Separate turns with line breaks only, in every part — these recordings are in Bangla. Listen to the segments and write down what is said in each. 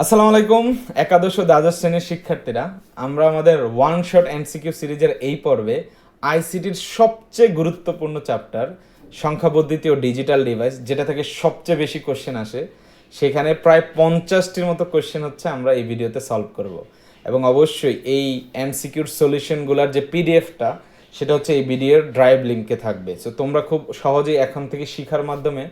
আসসালামু আলাইকুম। একাদশ ও দ্বাদশ শ্রেণীর শিক্ষার্থীরা, আমরা আমাদের ওয়ান শট এমসিকিউ সিরিজের এই পর্বে আইসিটির সবচেয়ে গুরুত্বপূর্ণ চ্যাপ্টার সংখ্যা পদ্ধতি ও ডিজিটাল ডিভাইস, যেটা থেকে সবচেয়ে বেশি কোশ্চেন আসে, সেখানে প্রায় 50টির মতো কোশ্চেন হচ্ছে আমরা এই ভিডিওতে সলভ করব। এবং অবশ্যই এই এমসিকিউর সলিউশনগুলোর যে পিডিএফটা, সেটা হচ্ছে এই ভিডিওর ড্রাইভ লিঙ্কে থাকবে। সো তোমরা খুব সহজেই এখন থেকে শিখার মাধ্যমে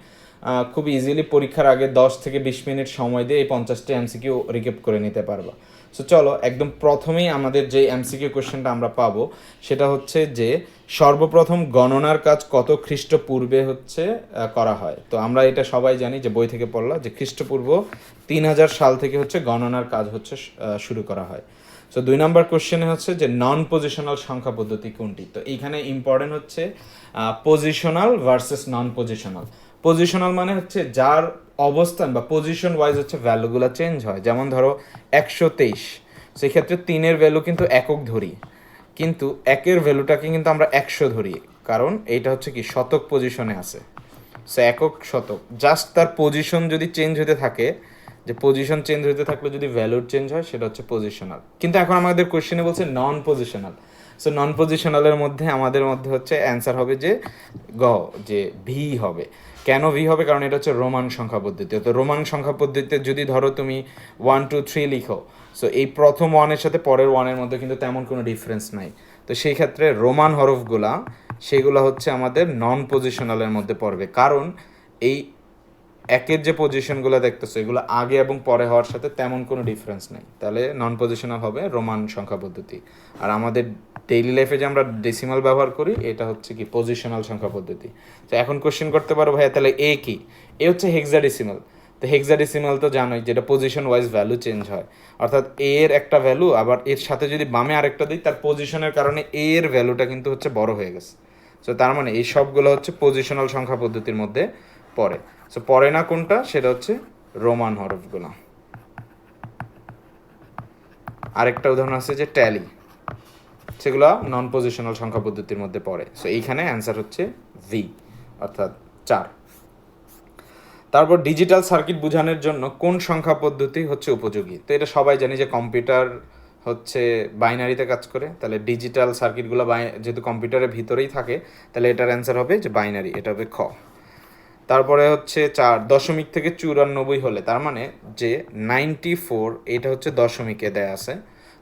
খুব ইজিলি পরীক্ষার আগে 10 থেকে 20 মিনিট সময় দিয়ে এই 50টি এমসিকিউ রিকেপ করে নিতে পারবা। সো চলো, একদম প্রথমেই আমাদের যে এমসিকিউ কোশ্চেনটা আমরা পাবো সেটা হচ্ছে যে সর্বপ্রথম গণনার কাজ কত খ্রিস্টপূর্বে হচ্ছে করা হয়। তো আমরা এটা সবাই জানি, যে বই থেকে পড়লাম, যে খ্রিস্টপূর্ব 3000 সাল থেকে হচ্ছে গণনার কাজ হচ্ছে শুরু করা হয়। সো 2 নম্বর কোশ্চেনে হচ্ছে যে নন পজিশনাল সংখ্যা পদ্ধতি কোনটি। তো এইখানে ইম্পর্টেন্ট হচ্ছে পজিশনাল ভার্সেস নন পজিশনাল। পজিশনাল মানে হচ্ছে যার অবস্থান বা পজিশন ওয়াইজ হচ্ছে ভ্যালুগুলো চেঞ্জ হয়। যেমন ধরো 123, সেক্ষেত্রে 3-এর ভ্যালু কিন্তু একক ধরি, কিন্তু 1-এর ভ্যালুটাকে কিন্তু আমরা 100 ধরি, কারণ এইটা হচ্ছে কি শতক পজিশনে আছে। সো একক শতক, জাস্ট তার পজিশন যদি চেঞ্জ হতে থাকে, যে পজিশন চেঞ্জ হতে থাকলে যদি ভ্যালুর চেঞ্জ হয়, সেটা হচ্ছে পজিশনাল। কিন্তু এখন আমাদের কোশ্চেনে বলছে নন পজিশনাল। সো নন পজিশনালের মধ্যে আমাদের মধ্যে হচ্ছে অ্যান্সার হবে যে গ, যে ভি হবে। কেন ভি হবে? কারণ এটা হচ্ছে রোমান সংখ্যা পদ্ধতি। তো রোমান সংখ্যা পদ্ধতিতে যদি ধরো তুমি 1 2 3 লিখো, সো এই প্রথম ওয়ানের সাথে পরের ওয়ানের মধ্যে কিন্তু তেমন কোনো ডিফারেন্স নাই। তো সেই ক্ষেত্রে রোমান হরফগুলা, সেগুলো হচ্ছে আমাদের নন পজিশনালের মধ্যে পড়বে, কারণ এই একের যে পজিশনগুলো দেখতেছো, এগুলো আগে এবং পরে হওয়ার সাথে তেমন কোনো ডিফারেন্স নেই। তাহলে নন পজিশনাল হবে রোমান সংখ্যা পদ্ধতি। আর আমাদের ডেইলি লাইফে যে আমরা ডেসিমাল ব্যবহার করি, এটা হচ্ছে কি পজিশনাল সংখ্যা পদ্ধতি। তো এখন কোশ্চেন করতে পারো, ভাইয়া তাহলে এ কি? এ হচ্ছে হেক্সাডেসিমাল। তো হেক্সাডেসিমাল তো জানোই, যেটা পজিশন ওয়াইজ ভ্যালু চেঞ্জ হয়। অর্থাৎ এর একটা ভ্যালু আবার এর সাথে যদি বামে আরেকটা দিই, তার পজিশনের কারণে এর ভ্যালুটা কিন্তু হচ্ছে বড় হয়ে গেছে। সো তার মানে এই সবগুলো হচ্ছে পজিশনাল সংখ্যা পদ্ধতির মধ্যে পড়ে। সো পড়ে না কোনটা, সেটা হচ্ছে রোমান হরফগুলো। আরেকটা উদাহরণ আছে যে ট্যালি, সেগুলো নন পজিশনাল সংখ্যা পদ্ধতির মধ্যে পড়ে। সো এইখানে অ্যান্সার হচ্ছে ভি, অর্থাৎ 4। তারপর ডিজিটাল সার্কিট বোঝানোর জন্য কোন সংখ্যা পদ্ধতি হচ্ছে উপযোগী। তো এটা সবাই জানি যে কম্পিউটার হচ্ছে বাইনারিতে কাজ করে, তাহলে ডিজিটাল সার্কিটগুলো যেহেতু কম্পিউটারের ভিতরেই থাকে, তাহলে এটার অ্যান্সার হবে যে বাইনারি, এটা হবে খ। তারপরে হচ্ছে 4 দশমিক থেকে 94 হলে, তার মানে যে 94, এটা হচ্ছে দশমিকে দেয়া আছে।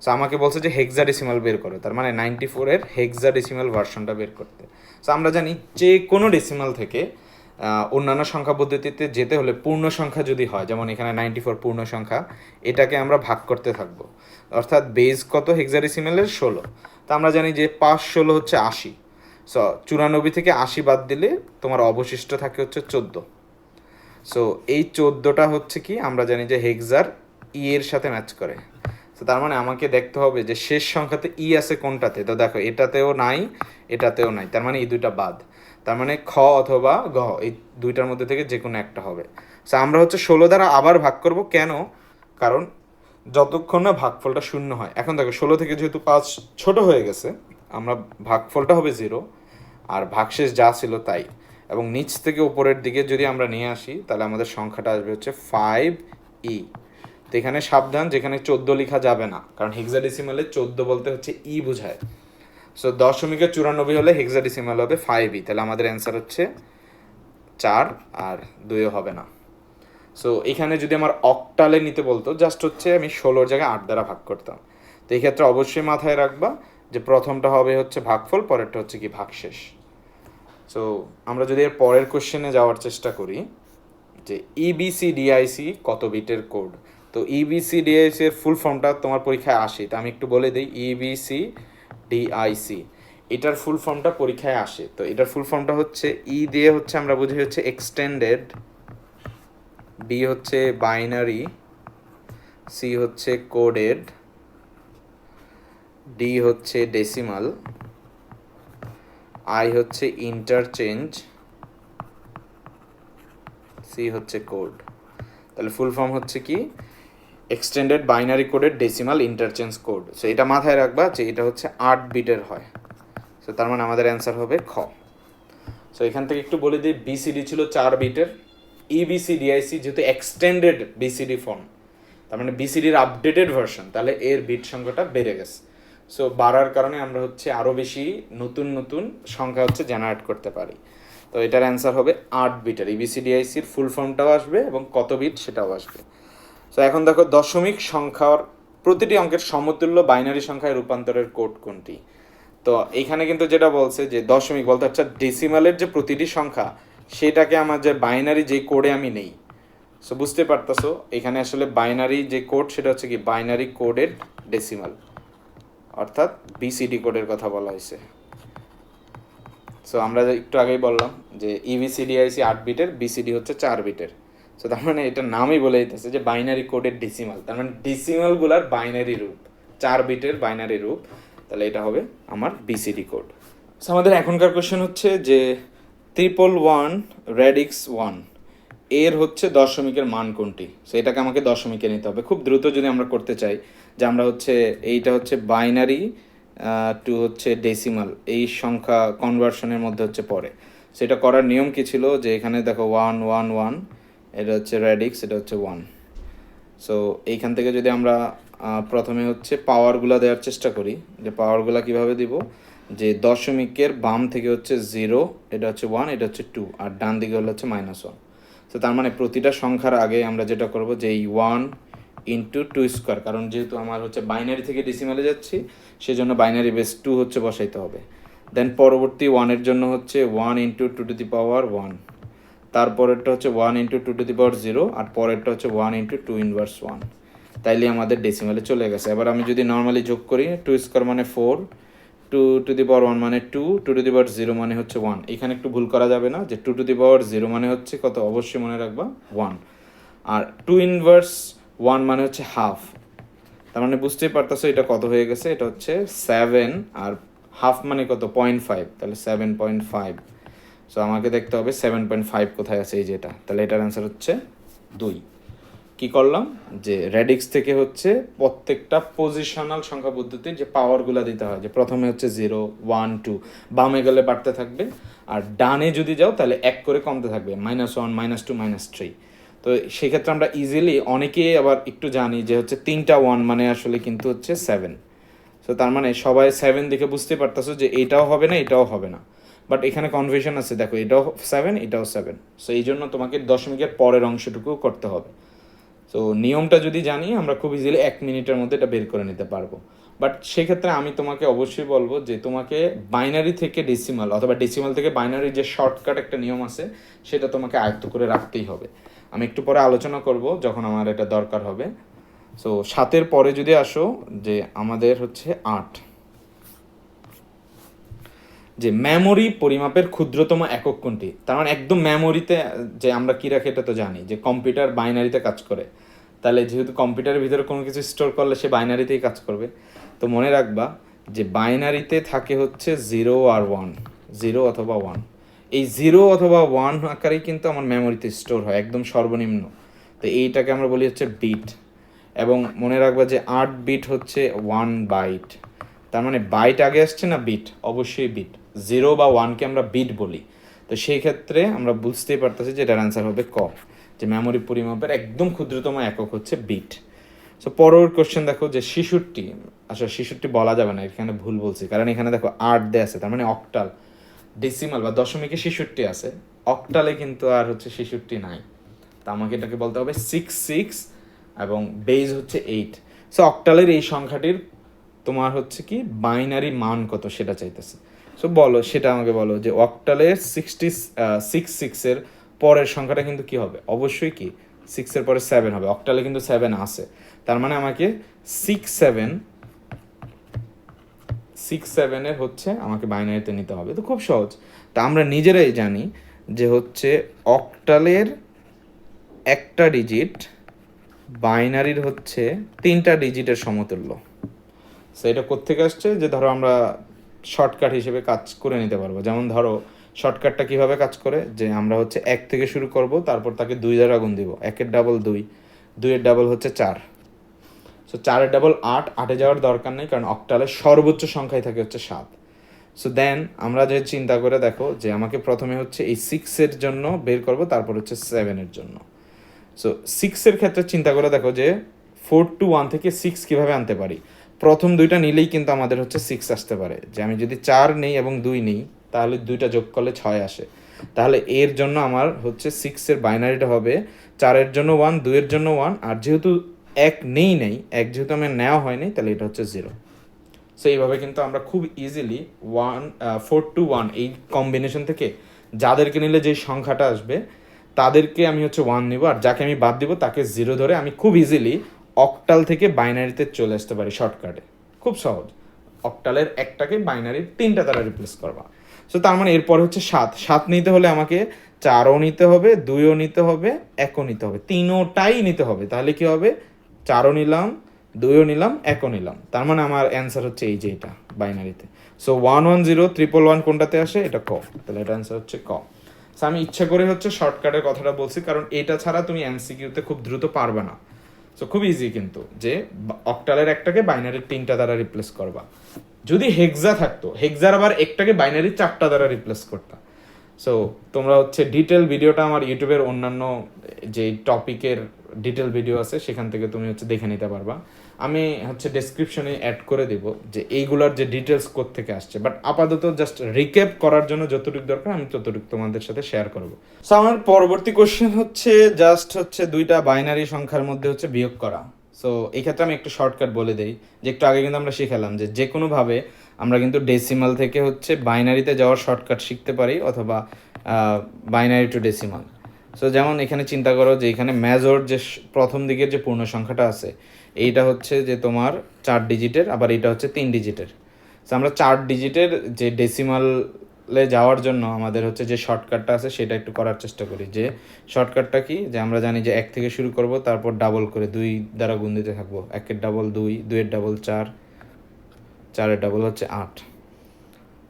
সো আমাকে বলছে যে হেক্সাডেসিমাল বের করো, তার মানে 94-এর হেক্সাডেসিমাল ভার্সনটা বের করতে। সো আমরা জানি যে কোনো ডেসিমাল থেকে অন্যান্য সংখ্যা পদ্ধতিতে যেতে হলে পূর্ণ সংখ্যা যদি হয়, যেমন এখানে 94 পূর্ণ সংখ্যা, এটাকে আমরা ভাগ করতে থাকবো। অর্থাৎ বেস কত হেক্সাডেসিমালের? 16। তো আমরা জানি যে 5 16 হচ্ছে 80। সো 94 থেকে 80 বাদ দিলে তোমার অবশিষ্ট থাকে হচ্ছে 14। সো এই 14টা হচ্ছে কি, আমরা জানি যে হেক্সার ই এর সাথে ম্যাচ করে। তো তার মানে আমাকে দেখতে হবে যে শেষ সংখ্যাতে ই আছে কোনটাতে। তো দেখো, এটাতেও নাই, এটাতেও নাই, তার মানে এই দুইটা বাদ। তার মানে খ অথবা গ, এই দুইটার মধ্যে থেকে যে কোনো একটা হবে। সো আমরা হচ্ছে 16 দ্বারা আবার ভাগ করব। কেন? কারণ যতক্ষণ না ভাগফলটা শূন্য হয়। এখন দেখো, 16 থেকে যেহেতু 5 ছোট হয়ে গেছে, আমরা ভাগফলটা হবে 0, আর ভাগশেষ যা ছিল তাই। এবং নিচ থেকে উপরের দিকে যদি আমরা নিয়ে আসি, তাহলে আমাদের সংখ্যাটা আসবে হচ্ছে 5e। তো এখানে সাবধান, যেখানে 14 লেখা যাবে না, কারণ হেক্সাডেসিমালে 14 বলতে হচ্ছে ই বোঝায়। সো 10.94 হলে হেক্সাডেসিমাল হবে 5e। তাহলে আমাদের অ্যান্সার হচ্ছে 4, আর 2ও হবে না। সো এখানে যদি আমার অক্টালে নিতে বলতো, জাস্ট হচ্ছে আমি 16-র জায়গায় 8 দ্বারা ভাগ করতাম। তো এই ক্ষেত্রে অবশ্যই মাথায় রাখবা যে প্রথমটা হবে হচ্ছে ভাগফল, পরেরটা হচ্ছে কি ভাগশেষ। সো আমরা যদি এর পরের কোশ্চেনে যাওয়ার চেষ্টা করি, যে ইবিসিডিআইসি কত বিটের কোড। তো ইবিসিডিআইসি এর ফুল ফর্মটা তোমার পরীক্ষায় আসে, তো আমি একটু বলে দিই। ইবিসিডিআইসি, এটার ফুল ফর্মটা পরীক্ষায় আসে। তো এটার ফুল ফর্মটা হচ্ছে, ই দিয়ে হচ্ছে আমরা বুঝি হচ্ছে এক্সটেন্ডেড, বি হচ্ছে বাইনারি, সি হচ্ছে কোডেড, ডি হচ্ছে ডেসিমাল, আই হচ্ছে ইন্টারচেঞ্জ, সি হচ্ছে কোড। তাহলে ফুল ফর্ম হচ্ছে কি, extended binary coded decimal interchange code. So এটা মাথায় রাখবা যে এটা হচ্ছে 8 বিটের হয়। সো তার মানে আমাদের অ্যান্সার হবে খ। সো এখান থেকে একটু বলে দিই, বিসিডি ছিল 4 বিটের, ইবিসিডিআইসি যেহেতু এক্সটেন্ডেড বিসিডি ফর্ম, তার মানে বিসিডির আপডেটেড ভার্সন, তাহলে এর বিট সংখ্যাটা বেড়ে গেছে। সো বাড়ার কারণে আমরা হচ্ছে আরও বেশি নতুন নতুন সংখ্যা হচ্ছে জেনারেট করতে পারি। তো এটার অ্যান্সার হবে 8 বিটের। ইবিসিডিআইসির ফুল ফর্মটাও আসবে এবং কত বিট সেটাও আসবে। সো এখন দেখো দশমিক সংখ্যার প্রতিটি অঙ্কের সমতুল্য বাইনারি সংখ্যায় রূপান্তরের কোড কোনটি। তো এইখানে কিন্তু যেটা বলছে যে দশমিক বলতে হচ্ছে ডেসিমালের যে প্রতিটি সংখ্যা সেটাকে আমার যে বাইনারি যে কোডে আমি নেই। সো বুঝতে পারতেছো এখানে আসলে বাইনারি যে কোড সেটা হচ্ছে কি বাইনারি কোডের ডেসিমাল, অর্থাৎ বিসিডি কোডের কথা বলা হয়েছে। সো আমরা একটু আগেই বললাম যে ইবিসিডিআইসি 8 বিটের, বিসিডি হচ্ছে 4 বিটের। সো তার মানে এটা নামই বলে দিতেছে যে বাইনারি কোডের ডেসিমাল, তার মানে ডেসিমালগুলার বাইনারি রূপ, 4 বিটের বাইনারি রূপ, তাহলে এটা হবে আমার বিসিডি কোড। সো আমাদের এখনকার কোশ্চেন হচ্ছে যে 111 রেডিক্স 1 এর হচ্ছে দশমিকের মান কোনটি। সো এটাকে আমাকে দশমিকে নিতে হবে খুব দ্রুত যদি আমরা করতে চাই, যে আমরা হচ্ছে এইটা হচ্ছে বাইনারি টু হচ্ছে ডেসিমাল, এই সংখ্যা কনভার্সনের মধ্যে হচ্ছে পড়ে। সেটা করার নিয়ম কি ছিল, যে এখানে দেখো 1 1 1, এটা হচ্ছে রেডিক্স, এটা হচ্ছে 1। সো এইখান থেকে যদি আমরা প্রথমে হচ্ছে পাওয়ারগুলো দেওয়ার চেষ্টা করি, যে পাওয়ারগুলো কিভাবে দিব, যে দশমিকের বাম থেকে হচ্ছে 0, এটা হচ্ছে 1, এটা হচ্ছে 2, আর ডান দিকে হলো হচ্ছে -1। তো তার মানে প্রতিটা সংখ্যার আগে আমরা যেটা করব যে এই 1 ইন্টু 2 স্কোয়ার, কারণ যেহেতু আমার হচ্ছে বাইনারি থেকে ডেসিমালে যাচ্ছি সেজন্য বাইনারি বেস 2 হচ্ছে বসাইতে হবে। দেন পরবর্তী 1-এর জন্য হচ্ছে 1 ইন্টু 2 টু দি পাওয়ার 1, তারপরেরটা হচ্ছে 1 ইন্টু 2 টু দি পাওয়ার 0, আর পরেরটা হচ্ছে 1 ইন্টু 2 ইনভার্স 1। তাইলে আমাদের ডেসিমালে চলে গেছে। এবার আমি যদি নর্মালি যোগ করি, 2 স্কোয়ার মানে 4, 2 টু দি পাওয়ার 1 মানে 2, 2 টু দি পাওয়ার 0 মানে হচ্ছে 1। এখানে একটু ভুল করা যাবে না, যে 2 টু দি পাওয়ার 0 মানে হচ্ছে কত, অবশ্যই মনে রাখবা 1, আর 2 ইনভার্স 1 মানে হচ্ছে হাফ। তার মানে বুঝতেই পারতেছো এটা কত হয়ে গেছে, এটা হচ্ছে 7, আর হাফ মানে কত 0.5, তাহলে 7.5। সো আমাকে দেখতে হবে 7.5 কোথায় আছে, এই যেটা, তাহলে এটার অ্যান্সার হচ্ছে 2। কি করলাম, যে রেডিক্স থেকে হচ্ছে প্রত্যেকটা পজিশনাল সংখ্যা পদ্ধতির যে পাওয়ারগুলো দিতে হয়, যে প্রথমে হচ্ছে 0 1 2, বামে গেলে বাড়তে থাকবে, আর ডানে যদি যাও তাহলে 1 করে কমতে থাকবে, -1 -2 -3। তো সেক্ষেত্রে আমরা ইজিলি, অনেকেই আবার একটু জানি যে হচ্ছে 3টা 1 মানে আসলে কিন্তু হচ্ছে 7। সো তার মানে সবাই 7 দেখে বুঝতে পারতেছো যে এটাও হবে না এটাও হবে না, বাট এখানে কনফিউশন আছে, দেখো এটাও 7 এটাও 7। সো এই জন্য তোমাকে দশমিকের পরের অংশটুকু করতে হবে। সো নিয়মটা যদি জানি আমরা খুব ইজিলি 1 মিনিটের মধ্যে এটা বের করে নিতে পারবো। বাট সেক্ষেত্রে আমি তোমাকে অবশ্যই বলবো যে তোমাকে বাইনারি থেকে ডেসিমাল অথবা ডেসিমাল থেকে বাইনারি যে শর্টকাট একটা নিয়ম আছে সেটা তোমাকে আয়ত্ত করে রাখতেই হবে। আমি একটু পরে আলোচনা করব যখন আমার এটা দরকার হবে। সো 7-এর পরে যদি আসো, যে আমাদের হচ্ছে 8, যে মেমোরি পরিমাপের ক্ষুদ্রতম একক কোনটি। তার মানে একদম মেমোরিতে যে আমরা কী রাখি এটা তো জানি, যে কম্পিউটার বাইনারিতে কাজ করে, তাহলে যেহেতু কম্পিউটারের ভিতরে কোনো কিছু স্টোর করলে সে বাইনারিতেই কাজ করবে। তো মনে রাখবা যে বাইনারিতে থাকে হচ্ছে 0 আর 1, 0 অথবা 1। এই 0 অথবা 1 আকারেই কিন্তু আমার মেমোরিতে স্টোর হয়, একদম সর্বনিম্ন। তো এইটাকে আমরা বলি হচ্ছে বিট। এবং মনে রাখবা যে 8 বিট হচ্ছে 1 বাইট। তার মানে বাইট আগে আসছে না বিট, অবশ্যই বিট। 0 বা 1কে আমরা বিট বলি। তো সেই ক্ষেত্রে আমরা বুঝতেই পারতেছি যে এটার অ্যান্সার হবে ক, যে মেমোরি পরিমাপের একদম ক্ষুদ্রতম একক হচ্ছে বিট। সো পরের কোশ্চেন দেখো, যে 66, আসলে 66 বলা যাবে না, এখানে ভুল বলছি, কারণ এখানে দেখো 8 দেয়া আছে, তার মানে অক্টাল। ডেসিমাল বা দশমিকে 66 আছে, অক্টালে কিন্তু আর হচ্ছে 66 নাই। তো আমাকে এটাকে বলতে হবে 66 এবং বেজ হচ্ছে 8। সো অক্টালের এই সংখ্যাটির তোমার হচ্ছে কি বাইনারি মান কত সেটা চাইতেছে। সো বলো, সেটা আমাকে বলো, যে অক্টালের 66 পরের সংখ্যাটা কিন্তু কি হবে, অবশ্যই কি 6-এর পরে 7 হবে। অক্টালে কিন্তু 7 আছে, তার মানে আমাকে 6 7 হচ্ছে আমাকে বাইনারিতে নিতে হবে। তো খুব সহজ। তা আমরা নিজেরাই জানি যে হচ্ছে অক্টালের একটা ডিজিট বাইনারির হচ্ছে 3টা ডিজিটের সমতুল্য। সো এটা কোত্থেকে আসছে, যে ধরো আমরা শর্টকাট হিসেবে কাজ করে নিতে পারবো। যেমন ধরো শর্টকাটটা কীভাবে কাজ করে, যে আমরা হচ্ছে 1 থেকে শুরু করব, তারপর তাকে 2 দ্বারা গুণ দিব। 1-এর ডাবল 2, 2-এর ডাবল হচ্ছে 4। সো 4-এর ডাবল 8, 8-এ যাওয়ার দরকার নেই, কারণ অক্টালের সর্বোচ্চ সংখ্যায় থাকে হচ্ছে 7। সো দেন আমরা যে চিন্তা করে দেখো, যে আমাকে প্রথমে হচ্ছে এই 6-এর জন্য বের করব, তারপর হচ্ছে 7-এর জন্য। সো 6-এর ক্ষেত্রে চিন্তা করে দেখো, যে 4 to 1 থেকে 6 কীভাবে আনতে পারি। প্রথম দুইটা নিলেই কিন্তু আমাদের হচ্ছে 6 আসতে পারে, যে আমি যদি 4 নেই এবং 2 নেই তাহলে দুইটা যোগ করলে 6 আসে। তাহলে এর জন্য আমার হচ্ছে 6-এর বাইনারিটা হবে 4-এর জন্য 1, 2-এর জন্য 1, আর যেহেতু 1 নেই, 1 যেহেতু আমার নেওয়া হয়নি তাহলে এটা হচ্ছে 0। সো এইভাবে কিন্তু আমরা খুব ইজিলি 4 to 1 এই কম্বিনেশন থেকে যাদেরকে নিলে যেই সংখ্যাটা আসবে তাদেরকে আমি হচ্ছে 1 নিব, আর যাকে আমি বাদ দিব তাকে 0 ধরে আমি খুব ইজিলি অক্টাল থেকে বাইনারিতে চলে আসতে পারি শর্টকাটে। খুব সহজ, অক্টালের একটাকে বাইনারির 3টা দ্বারা রিপ্লেস করবা। সো তার মানে এরপর হচ্ছে 7 নিতে হলে আমাকে 4ও নিতে হবে, 2ও নিতে হবে, 1ও নিতে হবে, 3টাই নিতে হবে। তাহলে কি হবে, 4ও নিলাম, 2ও নিলাম, 1ও নিলাম, তার মানে আমার অ্যান্সার হচ্ছে এই যে এটা বাইনারিতে। সো 110 111 কোনটাতে আসে, এটা ক, তাহলে এটা অ্যান্সার হচ্ছে ক। সো আমি ইচ্ছা করে হচ্ছে শর্টকাটের কথাটা বলছি, কারণ এটা ছাড়া তুমি এমসিকিউতে খুব দ্রুত পারবে না। সো খুব ইজি কিন্তু, যে অক্টালের একটাকে বাইনারির 3টা দ্বারা রিপ্লেস করবা। যদি হেক্সা থাকতো, হেক্সার আবার একটাকে বাইনারির 4টা দ্বারা রিপ্লেস করতা। সো তোমরা হচ্ছে ডিটেল ভিডিওটা আমার ইউটিউবের অন্যান্য যে টপিকের ডিটেল ভিডিও আছে সেখান থেকে তুমি হচ্ছে দেখে নিতে পারবা। আমি হচ্ছে ডেসক্রিপশনে অ্যাড করে দেব যে এইগুলোর যে ডিটেলস থেকে আসছে, বাট আপাতত জাস্ট রিক্যাপ করার জন্য যতটুকু দরকার আমি ততটুকু তোমাদের সাথে শেয়ার করব। সো আমার পরবর্তী কোশ্চেন হচ্ছে জাস্ট হচ্ছে দুইটা বাইনারি সংখ্যার মধ্যে হচ্ছে বিয়োগ করা। সো এই ক্ষেত্রে আমি একটু শর্টকাট বলে দিই, যে একটু আগে কিন্তু আমরা শিখালাম যে কোনোভাবে আমরা কিন্তু ডেসিমাল থেকে হচ্ছে বাইনারিতে যাওয়ার শর্টকাট শিখতে পারি, অথবা বাইনারি টু ডেসিমাল। সো যেমন এখানে চিন্তা করো যে এখানে মেজর যে প্রথম দিকের যে পূর্ণ সংখ্যাটা আছে এইটা হচ্ছে যে তোমার 4 ডিজিটের, আবার এটা হচ্ছে 3 ডিজিটের। সো আমরা 4 ডিজিটের যে ডেসিমালে যাওয়ার জন্য আমাদের হচ্ছে যে শর্টকাটটা আছে সেটা একটু করার চেষ্টা করি। যে শর্টকাটটা কি, যে আমরা জানি যে 1 থেকে শুরু করব, তারপর ডাবল করে 2 দ্বারা গুণ দিতে থাকবো। 1-এর ডাবল 2, 2-এর ডাবল 4, 4-এর ডাবল হচ্ছে 8।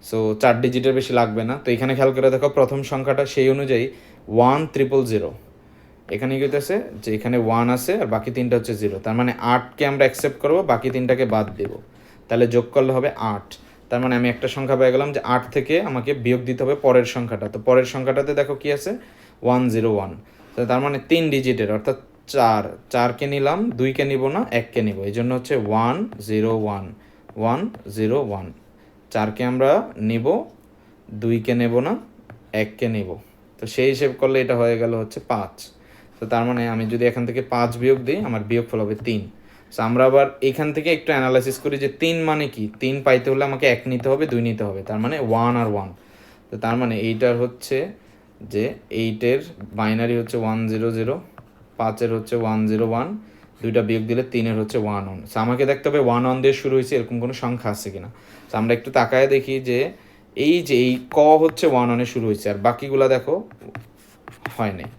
সো 4 ডিজিটের বেশি লাগবে না। তো এখানে খেয়াল করে দেখো প্রথম সংখ্যাটা সেই অনুযায়ী 1000। এখানে কি হইতেছে যে এখানে 1 আছে আর বাকি 3টা হচ্ছে 0, তার মানে 8কে আমরা অ্যাকসেপ্ট করব, বাকি 3টাকে বাদ দেব, তাহলে যোগ করলে হবে 8। তার মানে আমি একটা সংখ্যা পেয়ে গেলাম যে 8 থেকে আমাকে বিয়োগ দিতে হবে পরের সংখ্যাটা। তো পরের সংখ্যাটাতে দেখো কি আছে, 101। তো তার মানে 3 ডিজিটের, অর্থাৎ 4কে নিলাম, 2কে নিব না, 1কে নিব, এই জন্য হচ্ছে 101 101। 4কে আমরা নিব, 2কে নেব না, 1কে নেব। তো সেই হিসেব করলে এটা হয়ে গেল হচ্ছে 5। তো তার মানে আমি যদি এখান থেকে 5 বিয়োগ দিই আমার বিয়োগফল হবে 3। সো আমরা আবার এখান থেকে একটু অ্যানালাইসিস করি যে 3 মানে কি, 3 পাইতে হলে আমাকে 1 নিতে হবে, 2 নিতে হবে, তার মানে 1 আর 1। তো তার মানে এইটার হচ্ছে যে 8-এর বাইনারি হচ্ছে 100, 5-এর হচ্ছে 101, 2টা বিয়োগ দিলে 3-এর হচ্ছে 11। সো আমাকে দেখতে হবে 11 দিয়ে শুরু হয়েছে এরকম কোনো সংখ্যা আছে কিনা। তো আমরা একটু তাকায় দেখি যে এই ক হচ্ছে 11-এ শুরু হয়েছে, আর বাকিগুলা দেখো হয় নাই।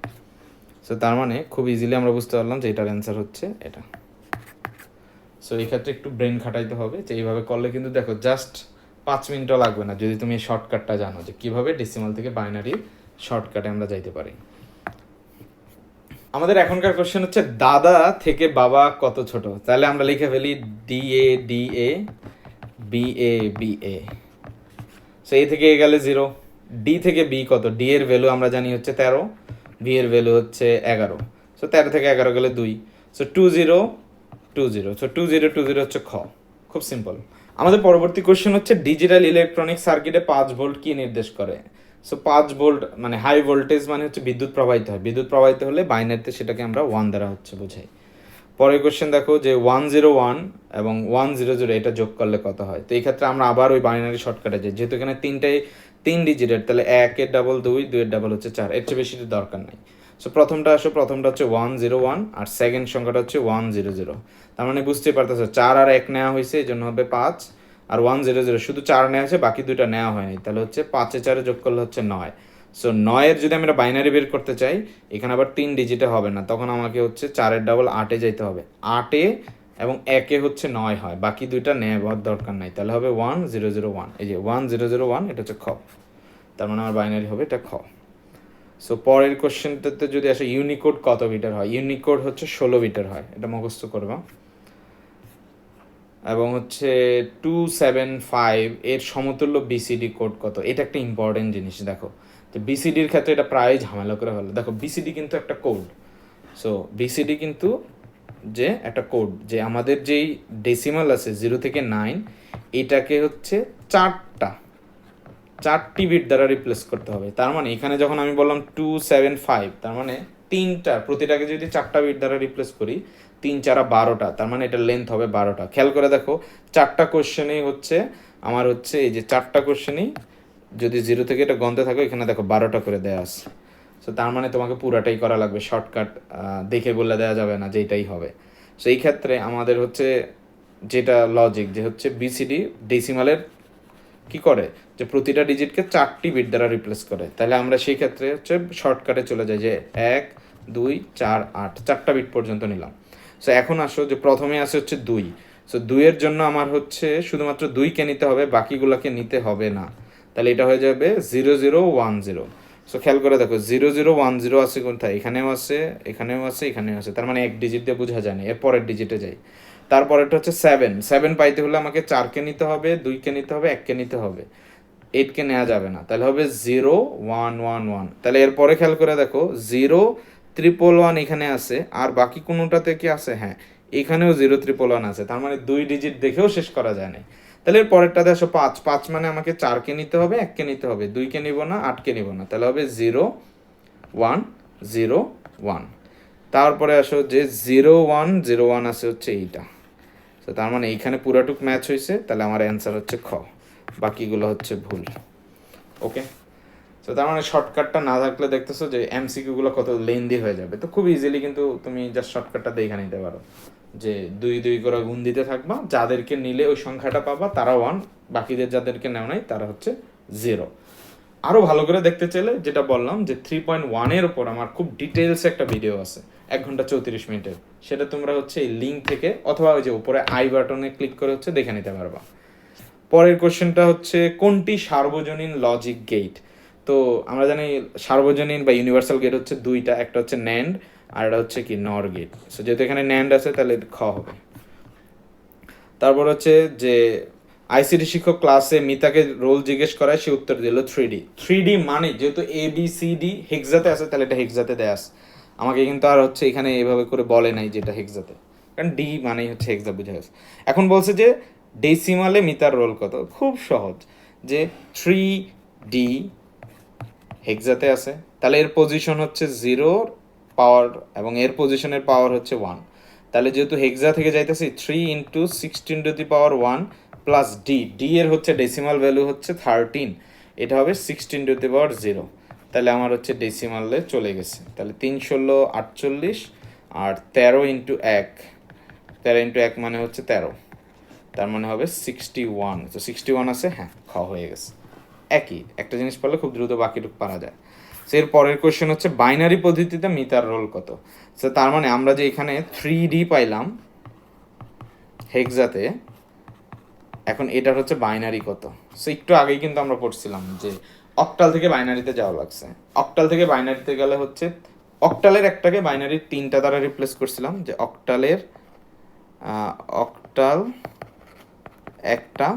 সো তার মানে খুব ইজিলি আমরা বুঝতে পারলাম যে এটার অ্যান্সার হচ্ছে এটা। সো এই ক্ষেত্রে একটু ব্রেন খাটাইতে হবে, যে এইভাবে করলে কিন্তু দেখো জাস্ট 5 মিনিটও লাগবে না, যদি তুমি এই শর্টকাটটা জানো যে কীভাবে ডেসিমাল থেকে বাইনারি শর্টকাটে আমরা যাইতে পারি। আমাদের এখনকার কোশ্চেন হচ্ছে দাদা থেকে বাবা কত ছোট। তাহলে আমরা লিখে ফেলি DA DA BA BA। So এই থেকে এ গেলে 0, ডি থেকে বি কত, ডি এর ভ্যালু আমরা জানি হচ্ছে 13, বি এর ভ্যালু হচ্ছে 11। সো 13 থেকে 11 গেলে 2। সো 20 সো 20 হচ্ছে খ। খুব সিম্পল। আমাদের পরবর্তী কোশ্চেন হচ্ছে ডিজিটাল ইলেকট্রনিক সার্কিটে 5 ভোল্ট কি নির্দেশ করে। সো 5 ভোল্ট মানে হাই ভোল্টেজ, মানে হচ্ছে বিদ্যুৎ প্রবাহিত হয়। বিদ্যুৎ প্রবাহিত হলে বাইনারিতে সেটাকে আমরা 1 দ্বারা হচ্ছে বোঝাই। পরের কোশ্চেন দেখো যে 101 এবং 100 এটা যোগ করলে কত হয়। তো এই ক্ষেত্রে আমরা আবার ওই বাইনারি শর্টকাটে যাই, যেহেতু এখানে 3 ডিজিটের, তাহলে 1-এর ডাবল 2, 2-এর ডাবল হচ্ছে 4, এর চেয়ে বেশি দরকার নাই। সো প্রথমটা হচ্ছে 101 আর সেকেন্ড সংখ্যাটা হচ্ছে 100। তার মানে বুঝতে পারতেছো 4 আর 1 নেওয়া হয়েছে, এই জন্য হবে 5, আর 100 শুধু 4 নেওয়া হয়েছে, বাকি 2টা নেওয়া হয়নি, তাহলে হচ্ছে 5-এ 4-এ যোগ করলে হচ্ছে 9। সো 9-এর যদি আমরা বাইনারি বের করতে চাই, এখানে আবার 3 ডিজিটে হবে না, তখন আমাকে হচ্ছে 4-এর ডাবল 8-এ যাইতে হবে। 8-এ এবং 1-এ হচ্ছে 9 হয়, বাকি 2টা নেওয়ার দরকার নাই, তাহলে হবে 1001। এই যে 1001, এটা হচ্ছে খ। তার মানে আমার বাইনারি হবে এটা খ। সো পরের কোশ্চেনটাতে যদি আসে ইউনিকোড কত বিটার হয়। ইউনিকোড হচ্ছে 16 বিটার হয়, এটা মুখস্থ করবা। এবং হচ্ছে 275 এর সমতুল্য বিসিডি কোড কত। এটা একটা ইম্পর্টেন্ট জিনিস। দেখো তো বিসিডির ক্ষেত্রে এটা প্রায় ঝামেলা করে ফেলে। দেখো বিসিডি কিন্তু একটা কোড। সো বিসিডি কিন্তু যে একটা কোড যে আমাদের যেই ডেসিমাল আছে 0 থেকে 9 এটাকে হচ্ছে চারটি বিট দ্বারা রিপ্লেস করতে হবে। তার মানে এখানে যখন আমি বললাম 275, তার মানে তিনটা, প্রতিটাকে যদি 4টা বিট দ্বারা রিপ্লেস করি, 3 4 12টা, তার মানে এটা লেন্থ হবে 12টা। খেয়াল করে দেখো 4টা কোশ্চেনেই হচ্ছে আমার হচ্ছে এই যে 4টা কোশ্চেনেই যদি 0 থেকে এটা গন্তে থাকো, এখানে দেখো 12টা করে দেওয়া আছে। সো তার মানে তোমাকে পুরাটাই করা লাগবে, শর্টকাট দেখে বলে দেওয়া যাবে না যে এটাই হবে। সো এই ক্ষেত্রে আমাদের হচ্ছে যেটা লজিক যে হচ্ছে বিসিডি ডেসিমালের কি করে যে প্রতিটা ডিজিটকে 4টি বিট দ্বারা রিপ্লেস করে। তাহলে আমরা সেই ক্ষেত্রে হচ্ছে শর্টকাটে চলে যাই যে 1 2 4 8, 4টা বিট পর্যন্ত নিলাম। সো এখন আসো যে প্রথমে আসে হচ্ছে 2। সো 2 এর জন্য আমার হচ্ছে শুধুমাত্র 2কে নিতে হবে, বাকিগুলোকে নিতে হবে না। তাহলে এটা হয়ে যাবে 0 0 1 0। সো খেয়াল করে দেখো 0 0 1 0 আছে কোথায়, এখানেও আছে, এখানেও আছে, এখানেও আছে, তার মানে এক ডিজিট দিয়ে বোঝা যায় না। এর পরের ডিজিটে যাই, তারপরেরটা হচ্ছে 7 পাইতে হলে আমাকে 4কে নিতে হবে, 2কে নিতে হবে, 1কে নিতে হবে, 8কে নেওয়া যাবে না। তাহলে হবে 0 1 1 1। তাহলে এরপরে খেয়াল করে দেখো 0 1 এখানে আছে, আর বাকি কোনোটাতে কি আছে, হ্যাঁ এখানেও 0 1 আছে, তার মানে 2 ডিজিট দেখেও শেষ করা যায় না। তাহলে এর পরেরটাতে আসো 5 মানে আমাকে 4কে নিতে হবে, 1কে নিতে হবে, 2কে নিব না, 8কে নিব না, তাহলে হবে 0 1 0 1। তারপরে আসো যে 0 1 0 1 আছে হচ্ছে এইটা। তো তার মানে এইখানে পুরাটুক ম্যাচ হয়েছে, তাহলে আমার অ্যান্সার হচ্ছে খ, বাকিগুলো হচ্ছে ভুল। ওকে, তো তার মানে শর্টকাটটা না থাকলে দেখতেছো যে এমসিকিউগুলো কত লেন্দি হয়ে যাবে। তো খুব ইজিলি কিন্তু তুমি জাস্ট শর্টকাটটা দেখে নিতে পারো যে 2 2 করে গুণ দিতে থাকবা, যাদেরকে নিলে ওই সংখ্যাটা পাবা তারা 1, বাকিদের যাদেরকে নেও নাই তারা হচ্ছে 0। আরও ভালো করে দেখতে চাইলে যেটা বললাম যে 3.1-এর ওপর আমার খুব ডিটেলসে একটা ভিডিও আছে 1 ঘন্টা 34 মিনিটের, সেটা তোমরা হচ্ছে এই লিঙ্ক থেকে অথবা ওই যে উপরে আই বাটনে ক্লিক করে হচ্ছে দেখে নিতে পারবা। পরের কোশ্চেনটা হচ্ছে কোনটি সার্বজনীন লজিক গেট। তো আমরা জানি সার্বজনীন বা ইউনিভার্সাল গেট হচ্ছে দুইটা, একটা হচ্ছে ন্যান্ড আর একটা হচ্ছে কি নর গেট। সো যেহেতু এখানে ন্যান্ড আছে তাহলে খ হবে। তারপর হচ্ছে যে আইসিটি শিক্ষক ক্লাসে মিতাকে রোল জিজ্ঞেস করায়, সে উত্তর দিল 3D। 3D মানে যেহেতু ABCD হেক্সাতে আছে তাহলে এটা হেক্সাতে দেয়া আছে, আমাকে কিন্তু আর হচ্ছে এখানে এভাবে করে বলে নাই যে এটা হেক্সাতে, কারণ ডি মানেই হচ্ছে হেক্সা বুঝা গেছে। এখন বলছে যে ডেসিমালে মিতার রোল কত, খুব সহজ যে 3D হেক্সাতে আছে, তাহলে এর পজিশন হচ্ছে 0 পাওয়ার এবং এর পজিশনের পাওয়ার হচ্ছে 1। তাহলে যেহেতু হেক্সা থেকে যাইতেছি 3 × 16⁻1 প্লাস ডি এর হচ্ছে ডেসিমাল ভ্যালু হচ্ছে 13, এটা হবে 16⁻0। তাহলে আমার হচ্ছে ডেসিমালে চলে গেছে, তাহলে 3 16 48 আর 13 × 1, 13 × 1 মানে হচ্ছে 13, তার মানে হবে 61। তো 61 আছে, হ্যাঁ খ হয়ে গেছে। একই একটা জিনিস পারলে খুব দ্রুত বাকিটুকু পারা যায়। সো এর পরের কোয়েশ্চেন হচ্ছে বাইনারি পদ্ধতিতে মিতার রোল কত। সো তার মানে আমরা যে এখানে 3D পাইলাম হেক্সাতে, এখন এটার হচ্ছে বাইনারি কত। সো একটু আগেই কিন্তু আমরা পড়ছিলাম যে অক্টাল থেকে বাইনারিতে যাওয়া লাগছে। অক্টাল থেকে বাইনারিতে গেলে হচ্ছে অক্টালের একটাকে বাইনারির 3টা দ্বারা রিপ্লেস করছিলাম, যে অক্টাল একটা